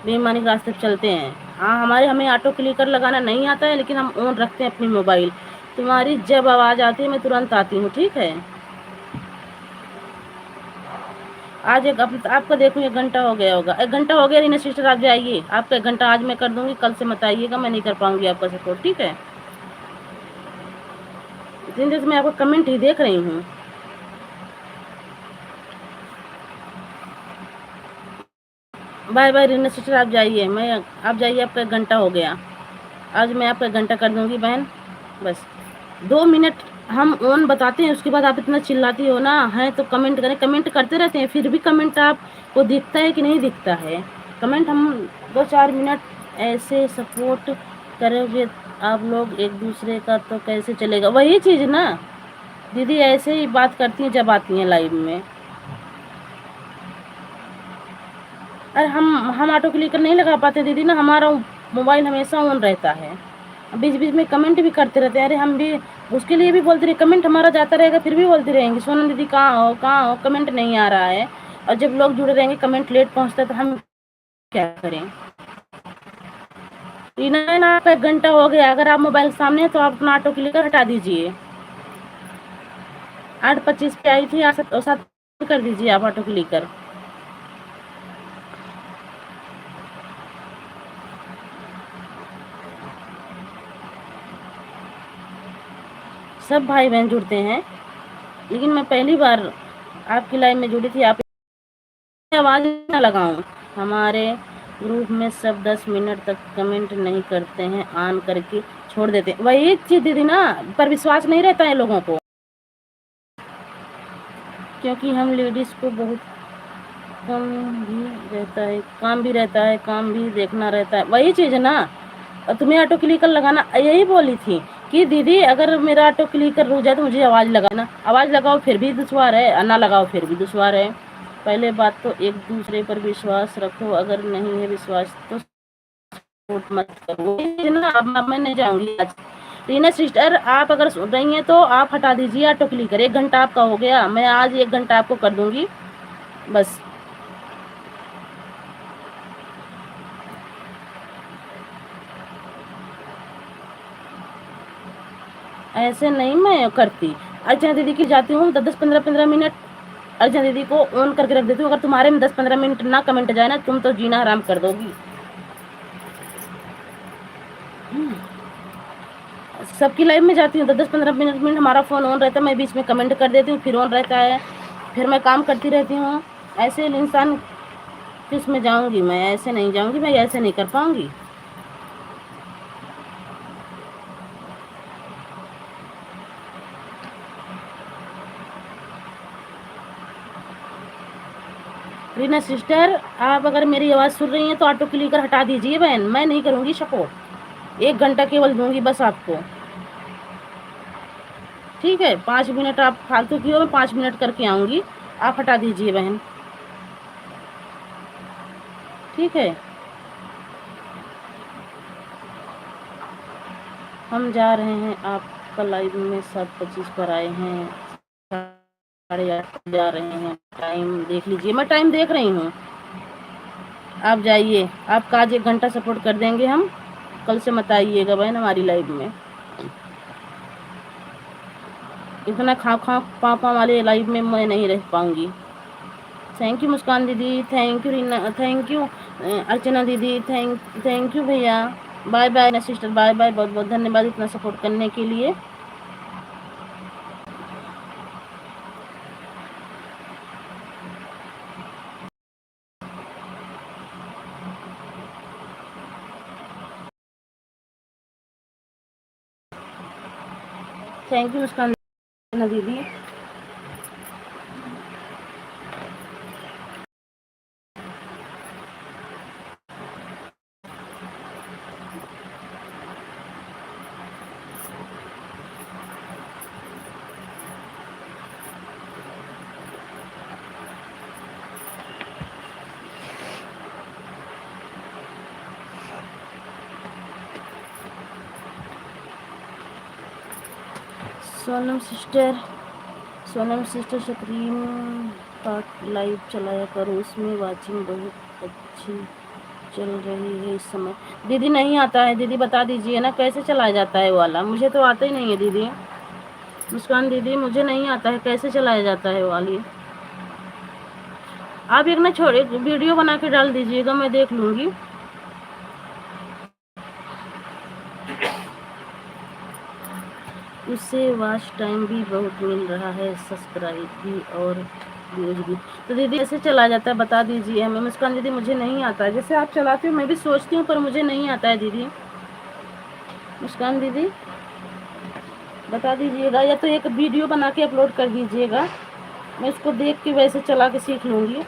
बेईमानी के रास्ते पे चलते हैं। हाँ, हमें ऑटो क्लिकर लगाना नहीं आता है, लेकिन हम ऑन रखते हैं अपनी मोबाइल। तुम्हारी जब आवाज़ आती है मैं तुरंत आती हूँ। ठीक है, आज आपका देखो 1 घंटा हो गया होगा, 1 घंटा हो गया रीना सिस्टर, आप जाइए, आपका 1 घंटा आज मैं कर दूंगी, कल से मत आइएगा, मैं नहीं कर पाऊंगी आपका सपोर्ट। ठीक है, इतनी देर से मैं आपका कमेंट ही देख रही हूँ। बाय बाय रीना सिस्टर, आप जाइए, आप जाइए, आपका 1 घंटा हो गया, आज मैं आपका 1 घंटा कर दूंगी बहन। बस 2 मिनट हम ऑन बताते हैं, उसके बाद आप इतना चिल्लाती हो ना है, तो कमेंट करें, कमेंट करते रहते हैं, फिर भी कमेंट आपको दिखता है कि नहीं दिखता है? कमेंट हम 2-4 मिनट ऐसे सपोर्ट करोगे आप लोग एक दूसरे का, तो कैसे चलेगा? वही चीज़ ना दीदी, ऐसे ही बात करती हैं जब आती हैं लाइव में। अरे हम ऑटो क्लिकर नहीं लगा पाते दीदी ना, हमारा मोबाइल हमेशा ऑन रहता है, बीच बीच में कमेंट भी करते रहते हैं। अरे हम भी उसके लिए भी बोलते रहे, कमेंट हमारा जाता रहेगा, फिर भी बोलती रहेंगी सोनम दीदी कहाँ हो, कमेंट नहीं आ रहा है। और जब लोग जुड़े रहेंगे, कमेंट लेट पहुँचता है, तो हम क्या करें? रीना, आपका 1 घंटा हो गया, अगर आप मोबाइल सामने है तो आप अपना ऑटो क्लिकर हटा दीजिए। 8:25 पे आई थी, 7 कर दीजिए आप ऑटो क्लिकर। सब भाई बहन जुड़ते हैं, लेकिन मैं पहली बार आपकी लाइव में जुड़ी थी, आप आवाज़ ना लगाऊं। हमारे ग्रुप में सब 10 मिनट तक कमेंट नहीं करते हैं, ऑन करके छोड़ देते हैं। वही चीज़ दीदी ना, पर विश्वास नहीं रहता है लोगों को, क्योंकि हम लेडीज़ को बहुत कम भी रहता है, काम भी रहता है, काम भी देखना रहता है। वही चीज़ ना, और तुम्हें ऑटो क्लिकर लगाना, यही बोली थी कि दीदी अगर मेरा ऑटो क्लिकर रुक जाए तो मुझे आवाज़ लगाना। आवाज़ लगाओ फिर भी दुश्वार है, ना लगाओ फिर भी दुश्वार है। पहले बात तो एक दूसरे पर विश्वास रखो, अगर नहीं है विश्वास तो सपोर्ट मत करो ना। अब मैं नहीं जाऊंगी आज। रीना सिस्टर, आप अगर सुन रही हैं तो आप हटा दीजिए ऑटो क्लिकर, 1 घंटा आपका हो गया, मैं आज 1 घंटा आपको कर दूंगी बस। ऐसे नहीं मैं करती, अर्चना दीदी की जाती हूँ 10-15 मिनट, अर्चना दीदी को ऑन करके रख देती हूँ। अगर तुम्हारे में 10-15 मिनट ना कमेंट जाए ना, तुम तो जीना हराम कर दोगी। सबकी लाइव में जाती हूँ तो 10-15 मिनट हमारा फ़ोन ऑन रहता है, मैं बीच में कमेंट कर देती हूँ, फिर ऑन रहता है, फिर मैं काम करती रहती हूँ। ऐसे इंसान किस में जाऊँगी मैं? ऐसे नहीं जाऊँगी मैं, ऐसे नहीं कर पाऊँगी। रीना सिस्टर, आप अगर मेरी आवाज़ सुन रही हैं तो ऑटो क्लिकर हटा दीजिए बहन, मैं नहीं करूँगी सपोर्ट, 1 घंटा केवल दूंगी बस आपको। ठीक है, 5 मिनट आप फालतू की हो, मैं 5 मिनट करके आऊँगी, आप हटा दीजिए बहन। ठीक है, हम जा रहे हैं, आपका लाइव में 7:25 पर आए हैं, 8:30 जा रहे हैं। टाइम देख लीजिए, मैं टाइम देख रही हूँ, आप जाइए, आपका आज 1 घंटा सपोर्ट कर देंगे हम, कल से मत आइएगा बहन हमारी लाइव में। इतना पापा वाले लाइव में मैं नहीं रह पाऊंगी। थैंक यू मुस्कान दीदी, thank you Reena, thank you Archana दीदी, थैंक यू भैया। Bye bye sister, bye bye, बहुत बहुत धन्यवाद इतना सपोर्ट करने के लिए। थैंक यू मुस्कान दीदी। सोनम सिस्टर स्क्रीन का लाइव चलाया करो, उसमें वाचिंग बहुत अच्छी चल रही है इस समय। दीदी नहीं आता है दीदी, बता दीजिए ना कैसे चलाया जाता है वो वाला, मुझे तो आता ही नहीं है दीदी। मुस्कान दीदी मुझे नहीं आता है कैसे चलाया जाता है वो वाली। आप एक ना छोड़े वीडियो बना के डाल दीजिएगा, मैं देख लूँगी। उससे वॉच टाइम भी बहुत मिल रहा है, सब्सक्राइब भी और व्यूज भी। तो दीदी ऐसे चला जाता है बता दीजिए हमें। मुस्कान दीदी मुझे नहीं आता है, जैसे आप चलाते हो मैं भी सोचती हूँ पर मुझे नहीं आता है दीदी। मुस्कान दीदी बता दीजिएगा, या तो एक वीडियो बना के अपलोड कर दीजिएगा, मैं उसको देख के वैसे चला के सीख लूँगी।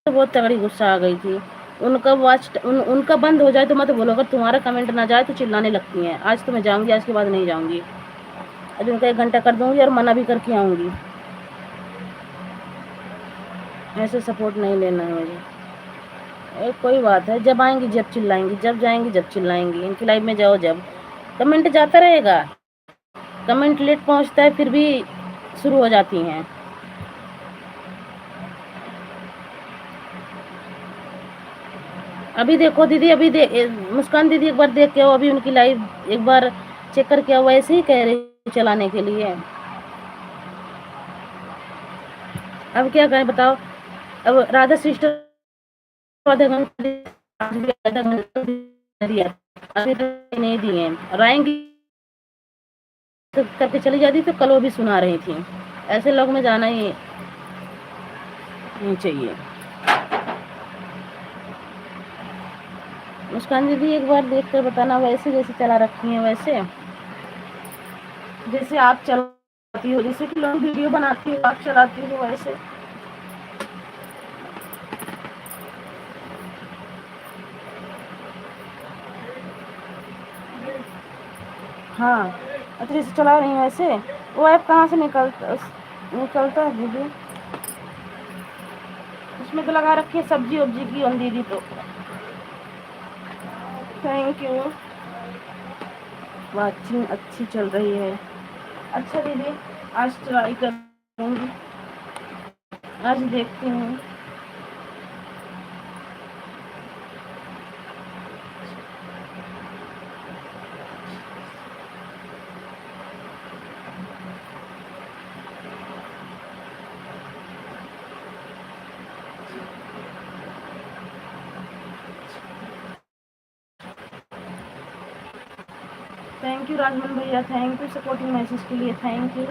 तो बहुत तगड़ी गुस्सा आ गई थी। उनका बंद हो जाए तो मत बोलो, अगर तुम्हारा कमेंट ना जाए तो चिल्लाने लगती हैं। आज तो मैं जाऊंगी, आज के बाद नहीं जाऊंगी। आज उनका 1 घंटा कर दूंगी और मना भी करके आऊंगी। ऐसे सपोर्ट नहीं लेना है मुझे। कोई बात है, जब आएंगी जब चिल्लाएंगी, जब जाएंगी जब चिल्लाएंगी। इनकी लाइफ में जाओ जब कमेंट जाता रहेगा, कमेंट लेट पहुंचता है फिर भी शुरू हो जाती हैं। अभी देखो दीदी, मुस्कान दीदी एक बार देख के आओ, अभी उनकी लाइव एक बार चेक करके आओ। ऐसे ही कह रही चलाने के लिए, अब क्या करें बताओ। अब राधा सिस्टर आधा घंटा दिया, अभी तक नहीं दिए, और आएंगी तो करके चली जाती तो कल वो भी सुना रही थी। ऐसे लोग में जाना ही नहीं चाहिए। मुस्कान दीदी एक बार देख कर बताना, वैसे जैसे चला रखी है वैसे जैसे आप चलाती हो, जैसे कि लोग वीडियो बनाती हो आप चलाती हो वैसे। हाँ अच्छा जैसे चला रही हूँ वैसे। वो ऐप कहाँ से निकलता है दीदी? उसमें तो लगा रखी है सब्जी वब्जी की ऑन दीदी। तो थैंक यू, वाचिंग अच्छी चल रही है। अच्छा दीदी आज ट्राई करूँगी। आज देखती हूँ। थैंक यू राजमन भैया, थैंक यू सपोर्टिंग मैसेज के लिए, थैंक यू।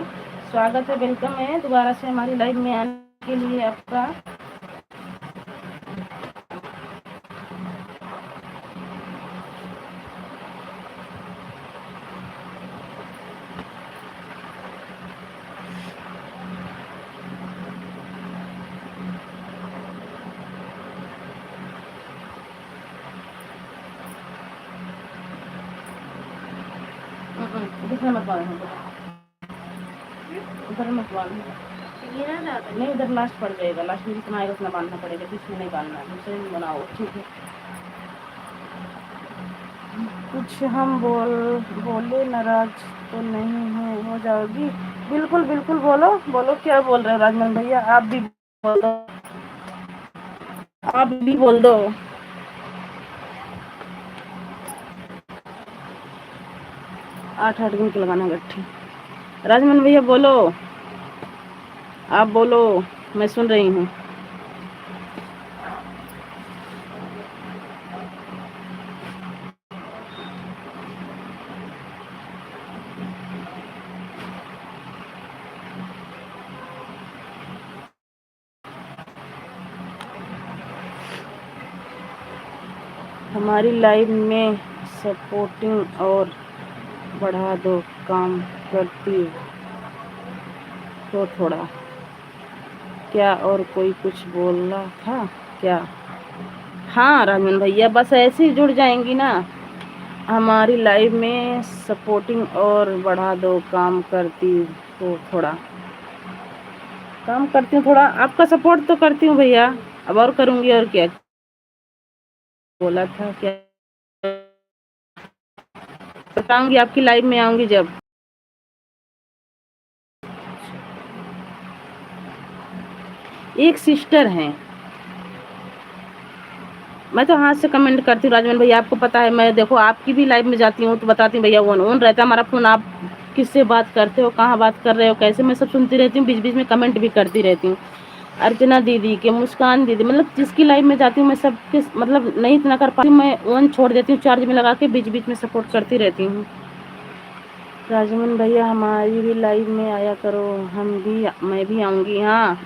स्वागत है, वेलकम है दोबारा से हमारी लाइव में आने के लिए आपका। मत उधर मत नहीं, उधर लास्ट पड़ जाएगा, लास्ट में जितना आएगा उतना बांधना पड़ेगा, बीच में नहीं बांधना, दूसरे में बनाओ, ठीक है। कुछ हम बोले नाराज तो नहीं है, हो जाओगी? बिल्कुल बिल्कुल, बोलो बोलो, क्या बोल रहे हो राजमन भैया? आप भी बोल दो, आप भी बोल दो। आठ दिन की लगाना गट्ठी। राजमन भैया बोलो, आप बोलो, मैं सुन रही हूँ। हमारी लाइव में सपोर्टिंग और बढ़ा दो, काम करती तो थोड़ा। क्या और कोई कुछ बोला था क्या? हाँ राजमन भैया, बस ऐसे ही जुड़ जाएंगी ना। हमारी लाइव में सपोर्टिंग और बढ़ा दो, काम करती तो थोड़ा। काम करती हूँ थोड़ा, आपका सपोर्ट तो करती हूँ भैया, अब और करूँगी, और क्या बोला था क्या बताऊंगी, आपकी लाइव में आऊंगी जब। एक सिस्टर हैं, मैं तो हाथ से कमेंट करती हूँ राजमन भैया, आपको पता है, मैं देखो आपकी भी लाइव में जाती हूँ तो बताती हूँ भैया, ऑन रहता है हमारा फोन, आप किससे बात करते हो, कहाँ बात कर रहे हो, कैसे, मैं सब सुनती रहती हूँ, बीच बीच में कमेंट भी करती रहती हूँ। अर्चना दीदी के, मुस्कान दीदी, मतलब जिसकी लाइव में जाती हूँ मैं सबके, मतलब नहीं इतना कर पाती हूँ, मैं ऑन छोड़ देती हूँ, चार्ज में लगा के बीच बीच में सपोर्ट करती रहती हूँ। राजमन भैया हमारी भी लाइव में आया करो, मैं भी आऊँगी। हाँ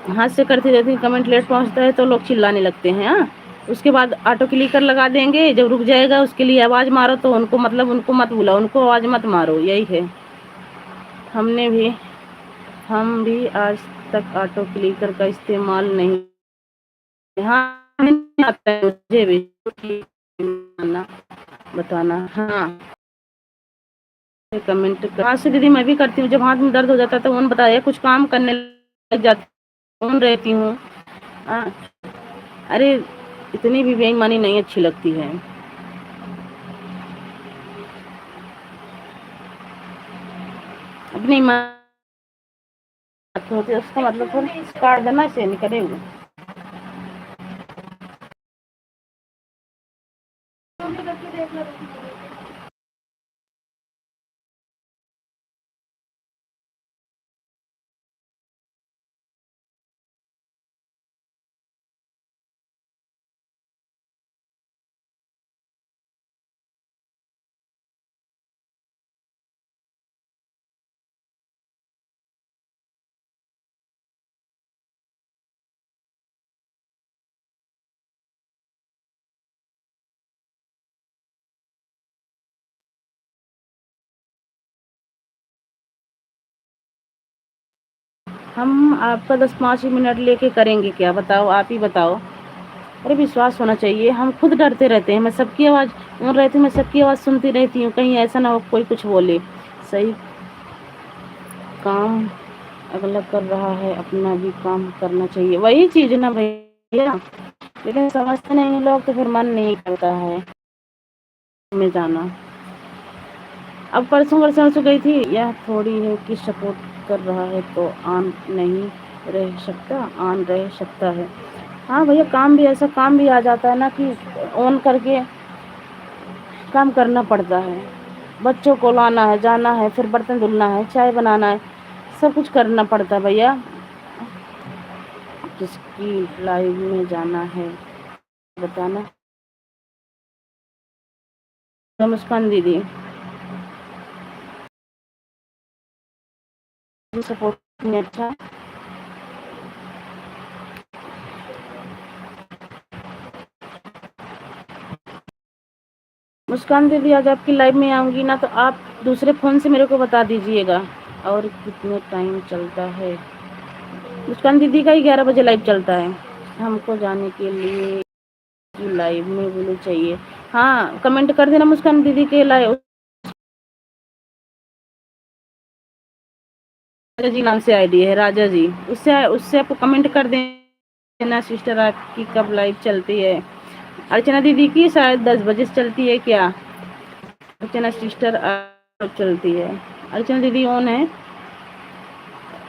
हाथ से करती रहती हूँ, कमेंट लेट पहुँचता है तो लोग चिल्लाने लगते हैं। हाँ, उसके बाद ऑटो क्लिकर लगा देंगे, जब रुक जाएगा उसके लिए आवाज़ मारो, तो उनको मतलब उनको मत बुलाओ, उनको आवाज़ मत मारो, यही है। हम भी आज तक ऑटो क्लिकर का इस्तेमाल नहीं। हाँ नहीं आता है मुझे भी बताना। हाँ कमेंट हाँ से दीदी मैं भी करती हूँ, जब हाथ में दर्द हो जाता है तो उन बताया, कुछ काम करने लग जाती उन रहती हूँ। हाँ अरे इतनी भी बेईमानी नहीं अच्छी लगती है। अपनी होती है उसका मतलब थोड़ी काट देना, से निकले हुए। हम आपका 10-5 मिनट लेके करेंगे क्या, बताओ, आप ही बताओ। अरे विश्वास होना चाहिए, हम खुद डरते रहते हैं, मैं सबकी आवाज़ सुन रहती हूँ, मैं सबकी आवाज़ सुनती रहती हूँ, कहीं ऐसा ना हो कोई कुछ बोले। सही काम अगला कर रहा है, अपना भी काम करना चाहिए, वही चीज़ ना भैया, लेकिन समझते नहीं लोग, तो फिर मन नहीं करता है में जाना। अब परसों गई थी, यह थोड़ी है कि सपोर्ट कर रहा है तो ऑन नहीं रह सकता, ऑन रह सकता है। हाँ भैया, काम भी ऐसा काम भी आ जाता है ना कि ऑन करके काम करना पड़ता है। बच्चों को लाना है, जाना है, फिर बर्तन धुलना है, चाय बनाना है, सब कुछ करना पड़ता है भैया। किसकी लाइव में जाना है बताना। मुस्कान दीदी सपोर्ट नहीं अच्छा। मुस्कान दीदी आज आपकी लाइव में आऊंगी ना, तो आप दूसरे फ़ोन से मेरे को बता दीजिएगा। और कितने टाइम चलता है? मुस्कान दीदी का 11 बजे लाइव चलता है। हमको जाने के लिए लाइव में बोले चाहिए। हाँ, कमेंट कर देना मुस्कान दीदी के लाइव। राजा जी नाम से आईडी है, राजा जी। उससे उससे आपको कमेंट कर देना सिस्टर आपकी कब लाइव चलती है। अर्चना दीदी की शायद 10 बजे से चलती है क्या? अर्चना सिस्टर चलती है। अर्चना दीदी ऑन है,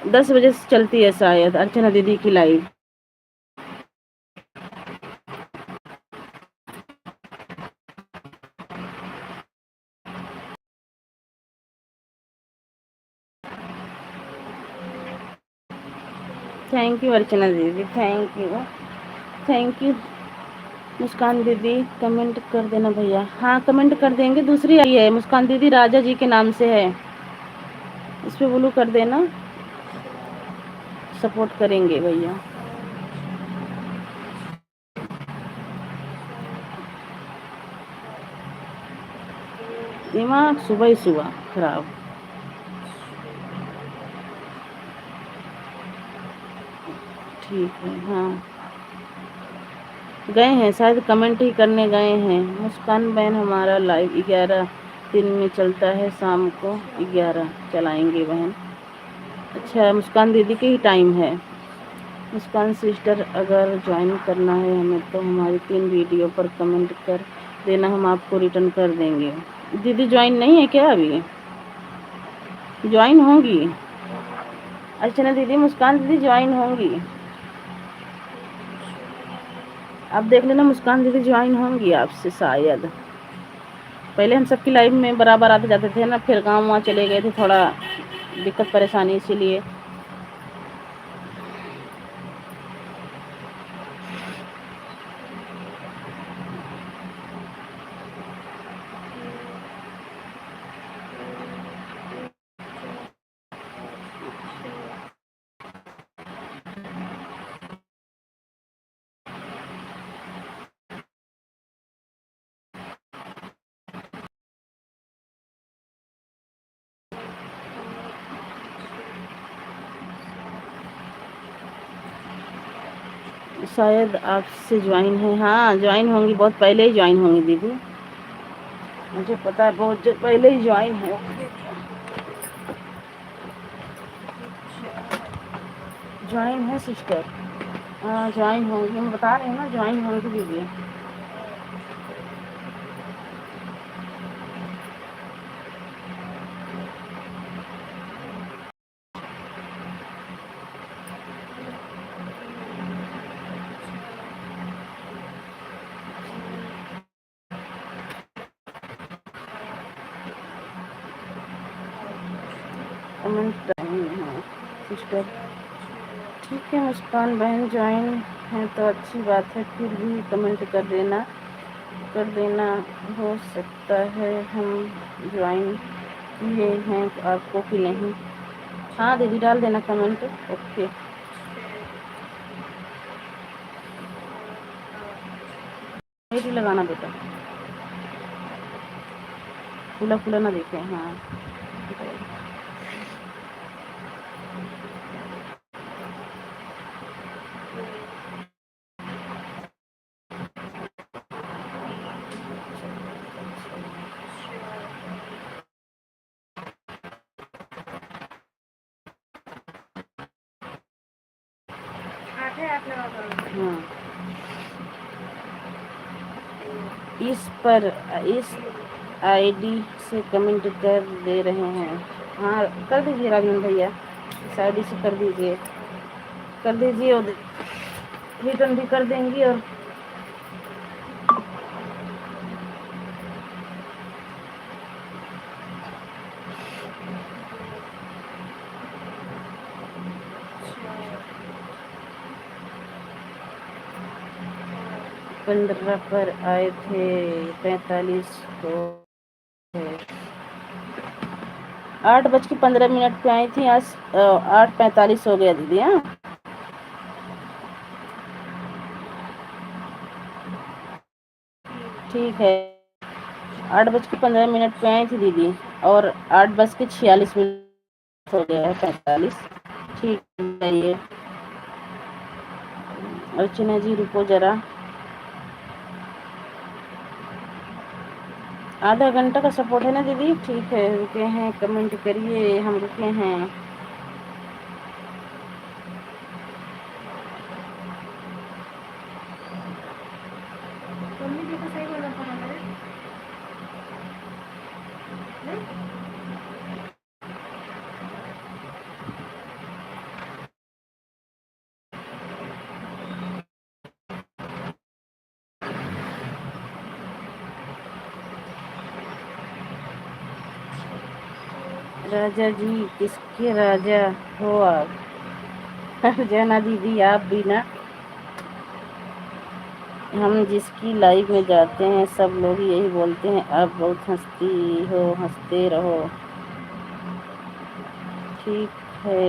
10 बजे से चलती है शायद अर्चना दीदी की लाइव। थैंक यू अर्चना दीदी, thank you, thank you. Muskan दीदी कमेंट कर देना भैया। हाँ, कमेंट कर देंगे। दूसरी आई है मुस्कान दीदी, राजा जी के नाम से है, इस पे ब्लू कर देना, सपोर्ट करेंगे भैया। दिमाग सुबह ही सुबह खराब। ठीक है, हाँ गए हैं शायद, कमेंट ही करने गए हैं। मुस्कान बहन हमारा लाइव 11 दिन में चलता है, शाम को 11 चलाएंगे बहन। अच्छा, मुस्कान दीदी के ही टाइम है। मुस्कान सिस्टर अगर ज्वाइन करना है हमें तो हमारी 3 वीडियो पर कमेंट कर देना, हम आपको रिटर्न कर देंगे। दीदी ज्वाइन नहीं है क्या? अभी ज्वाइन होंगी अर्चना दीदी, मुस्कान दीदी ज्वाइन होंगी। आप देख लेना, मुस्कान दीदी ज्वाइन होंगी आपसे शायद। पहले हम सबकी लाइव में बराबर आते जाते थे ना, फिर गाँव वहाँ चले गए थे, थोड़ा दिक्कत परेशानी, इसीलिए। शायद आपसे ज्वाइन है। हाँ ज्वाइन होंगी, बहुत पहले ही ज्वाइन होंगी दीदी, मुझे पता है, बहुत पहले ही ज्वाइन है। ज्वाइन है सिस्टर, हाँ ज्वाइन होंगी, हम बता रहे हैं ना, ज्वाइन होंगी दीदी। कमेंट सिस्टर, ठीक है। मुस्कान बहन ज्वाइन है तो अच्छी बात है, फिर भी कमेंट कर देना, हो सकता है हम ज्वाइन किए हैं आपको कि नहीं। हाँ दीदी डाल देना कमेंट। ओके, ही लगाना बेटा, खुला खुला ना देखे। हाँ हाँ, इस आईडी से कमेंट कर दे रहे हैं। हाँ कर दीजिए राजन भैया। साइड से कर दीजिए और रिटर्न भी कर देंगी। और पंद्रह पर आए थे, 45 को है। 8:15 पे आई थी, आज 8:45 हो गया दीदी। हाँ ठीक है, 8:15 पे आई थी दीदी और 8:46 हो गया है, 45। ठीक है ये अर्चना जी रुको जरा, आधा घंटा का सपोर्ट है ना दीदी। ठीक है रुके हैं, कमेंट करिए, हम रुके हैं। राजा जी किसके राजा हो आप? जना दीदी आप भी ना, हम जिसकी लाइव में जाते हैं सब लोग यही बोलते हैं आप बहुत हंसती हो, हंसते रहो। ठीक है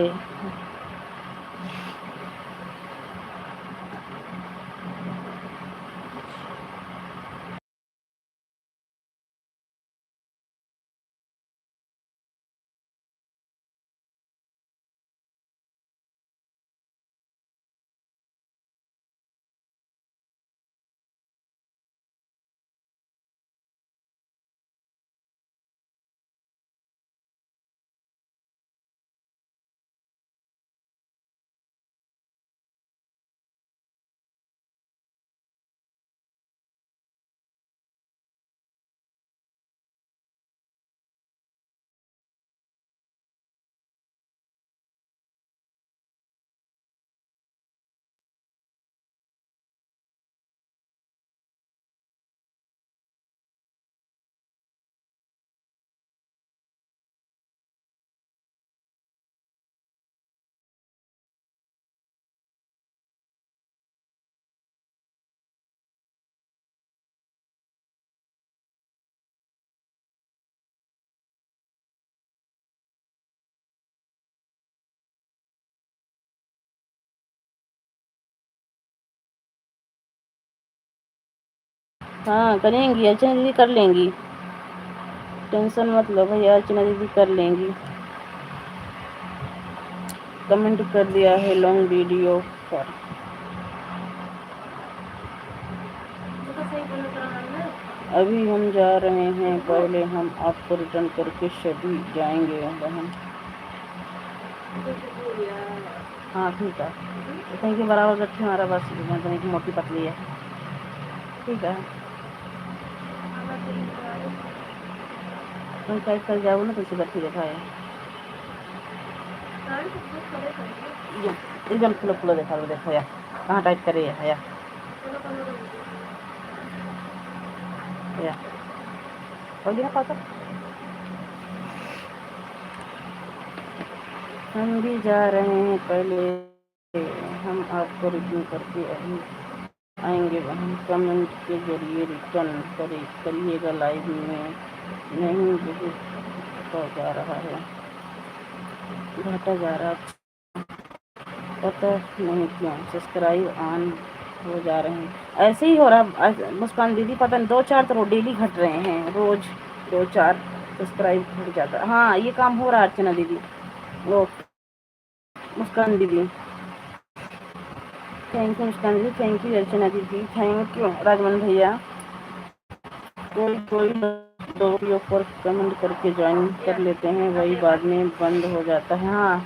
हाँ करेंगी, अर्चना दीदी कर लेंगी, टेंशन मत लो भैया, अर्चना दीदी कर लेंगी। कमेंट कर दिया है लॉन्ग वीडियो पर। अभी हम जा रहे हैं, पहले हम आपको रिटर्न करके सभी जाएंगे बहन। हाँ ठीक है, कहीं के बराबर गट्ठी हमारा बस कहीं की मोटी पतली है। ठीक है तुम टाइट कर जाओ ना तो उसे गट्ठी दिखाए, एकदम खुला खुला देखा लो, देखो यार कहाँ टाइट करे है या हो गया पास। हम भी जा रहे हैं, पहले हम आपको रिटर्न करके अभी आएंगे वहीं। कमेंट के जरिए रिटर्न करिएगा, लाइव में नहीं बहुत जा रहा है, घाटा जा रहा, पता नहीं क्यों सब्सक्राइब ऑन हो जा रहे हैं। ऐसे ही हो रहा मुस्कान दीदी, पता नहीं 2-4 तो डेली घट रहे हैं, रोज 2-4 सब्सक्राइब घट जाता है। हाँ ये काम हो रहा है अर्चना दीदी, वो मुस्कान दीदी थैंक यू, मुस्कान दीदी थैंक यू, अर्चना दीदी थैंक यू, राजमन भैया। कोई वीडियो पर कमेंट करके ज्वाइन कर लेते हैं, वही बाद में बंद हो जाता है। हाँ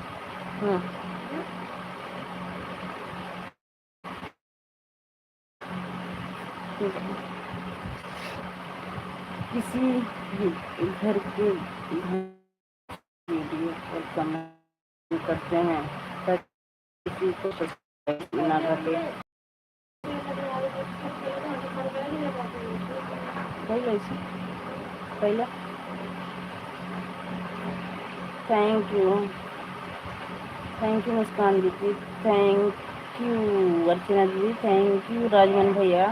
किसी घर के वीडियो पर कमेंट करते हैं ताकि किसी को सब्सक्राइब ना घटे। पहला थैंक यू मुस्कान दीदी, थैंक यू अर्चना दीदी, थैंक यू राजमन भैया।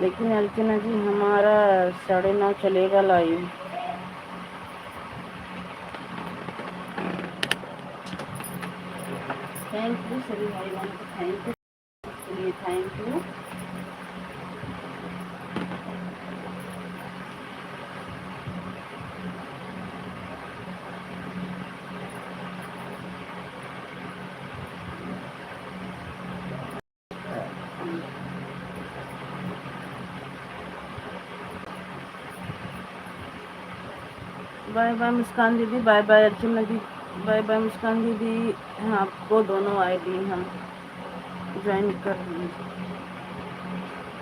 लेकिन अर्चना जी हमारा 9:30 चलेगा लाइव। थैंक यू सभी भाई बहनों को, थैंक यू, चलिए थैंक यू। बाय बाय मुस्कान दीदी, बाय बाय अर्चना दीदी, बाय बाय मुस्कान दीदी। हाँ, आपको दोनों आईडी हम ज्वाइन कर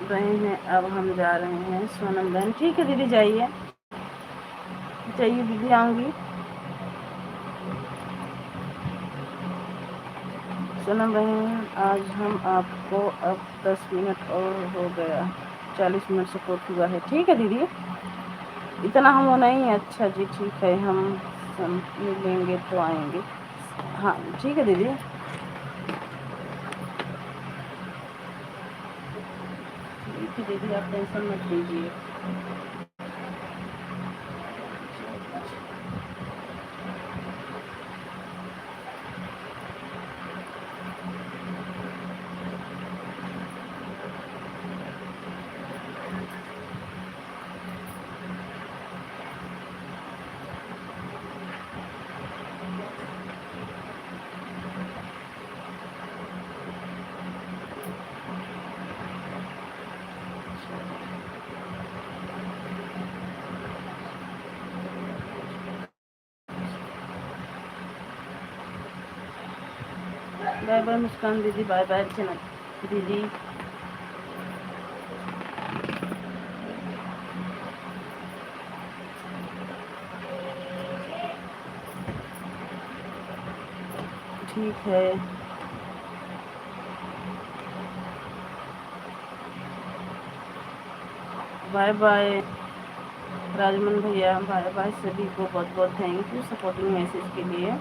रहे हैं। अब हम जा रहे हैं सोनम बहन। ठीक है दीदी, जाइए जाइए दीदी, आऊँगी। सोनम बहन आज हम आपको अब 10 मिनट और हो गया, 40 मिनट सपोर्ट हुआ है। ठीक है दीदी, इतना हम वो नहीं है। अच्छा जी ठीक है, हम मिलेंगे तो आएंगे। हाँ ठीक है दीदी। ठीक है दीदी, आप टेंशन मत लीजिए। बाय बाय मुस्कान दीदी, बाय बाय अर्चना दीदी। ठीक है, बाय बाय राजमन भैया, बाय बाय सभी को बहुत बहुत थैंक यू सपोर्टिंग मैसेज के लिए।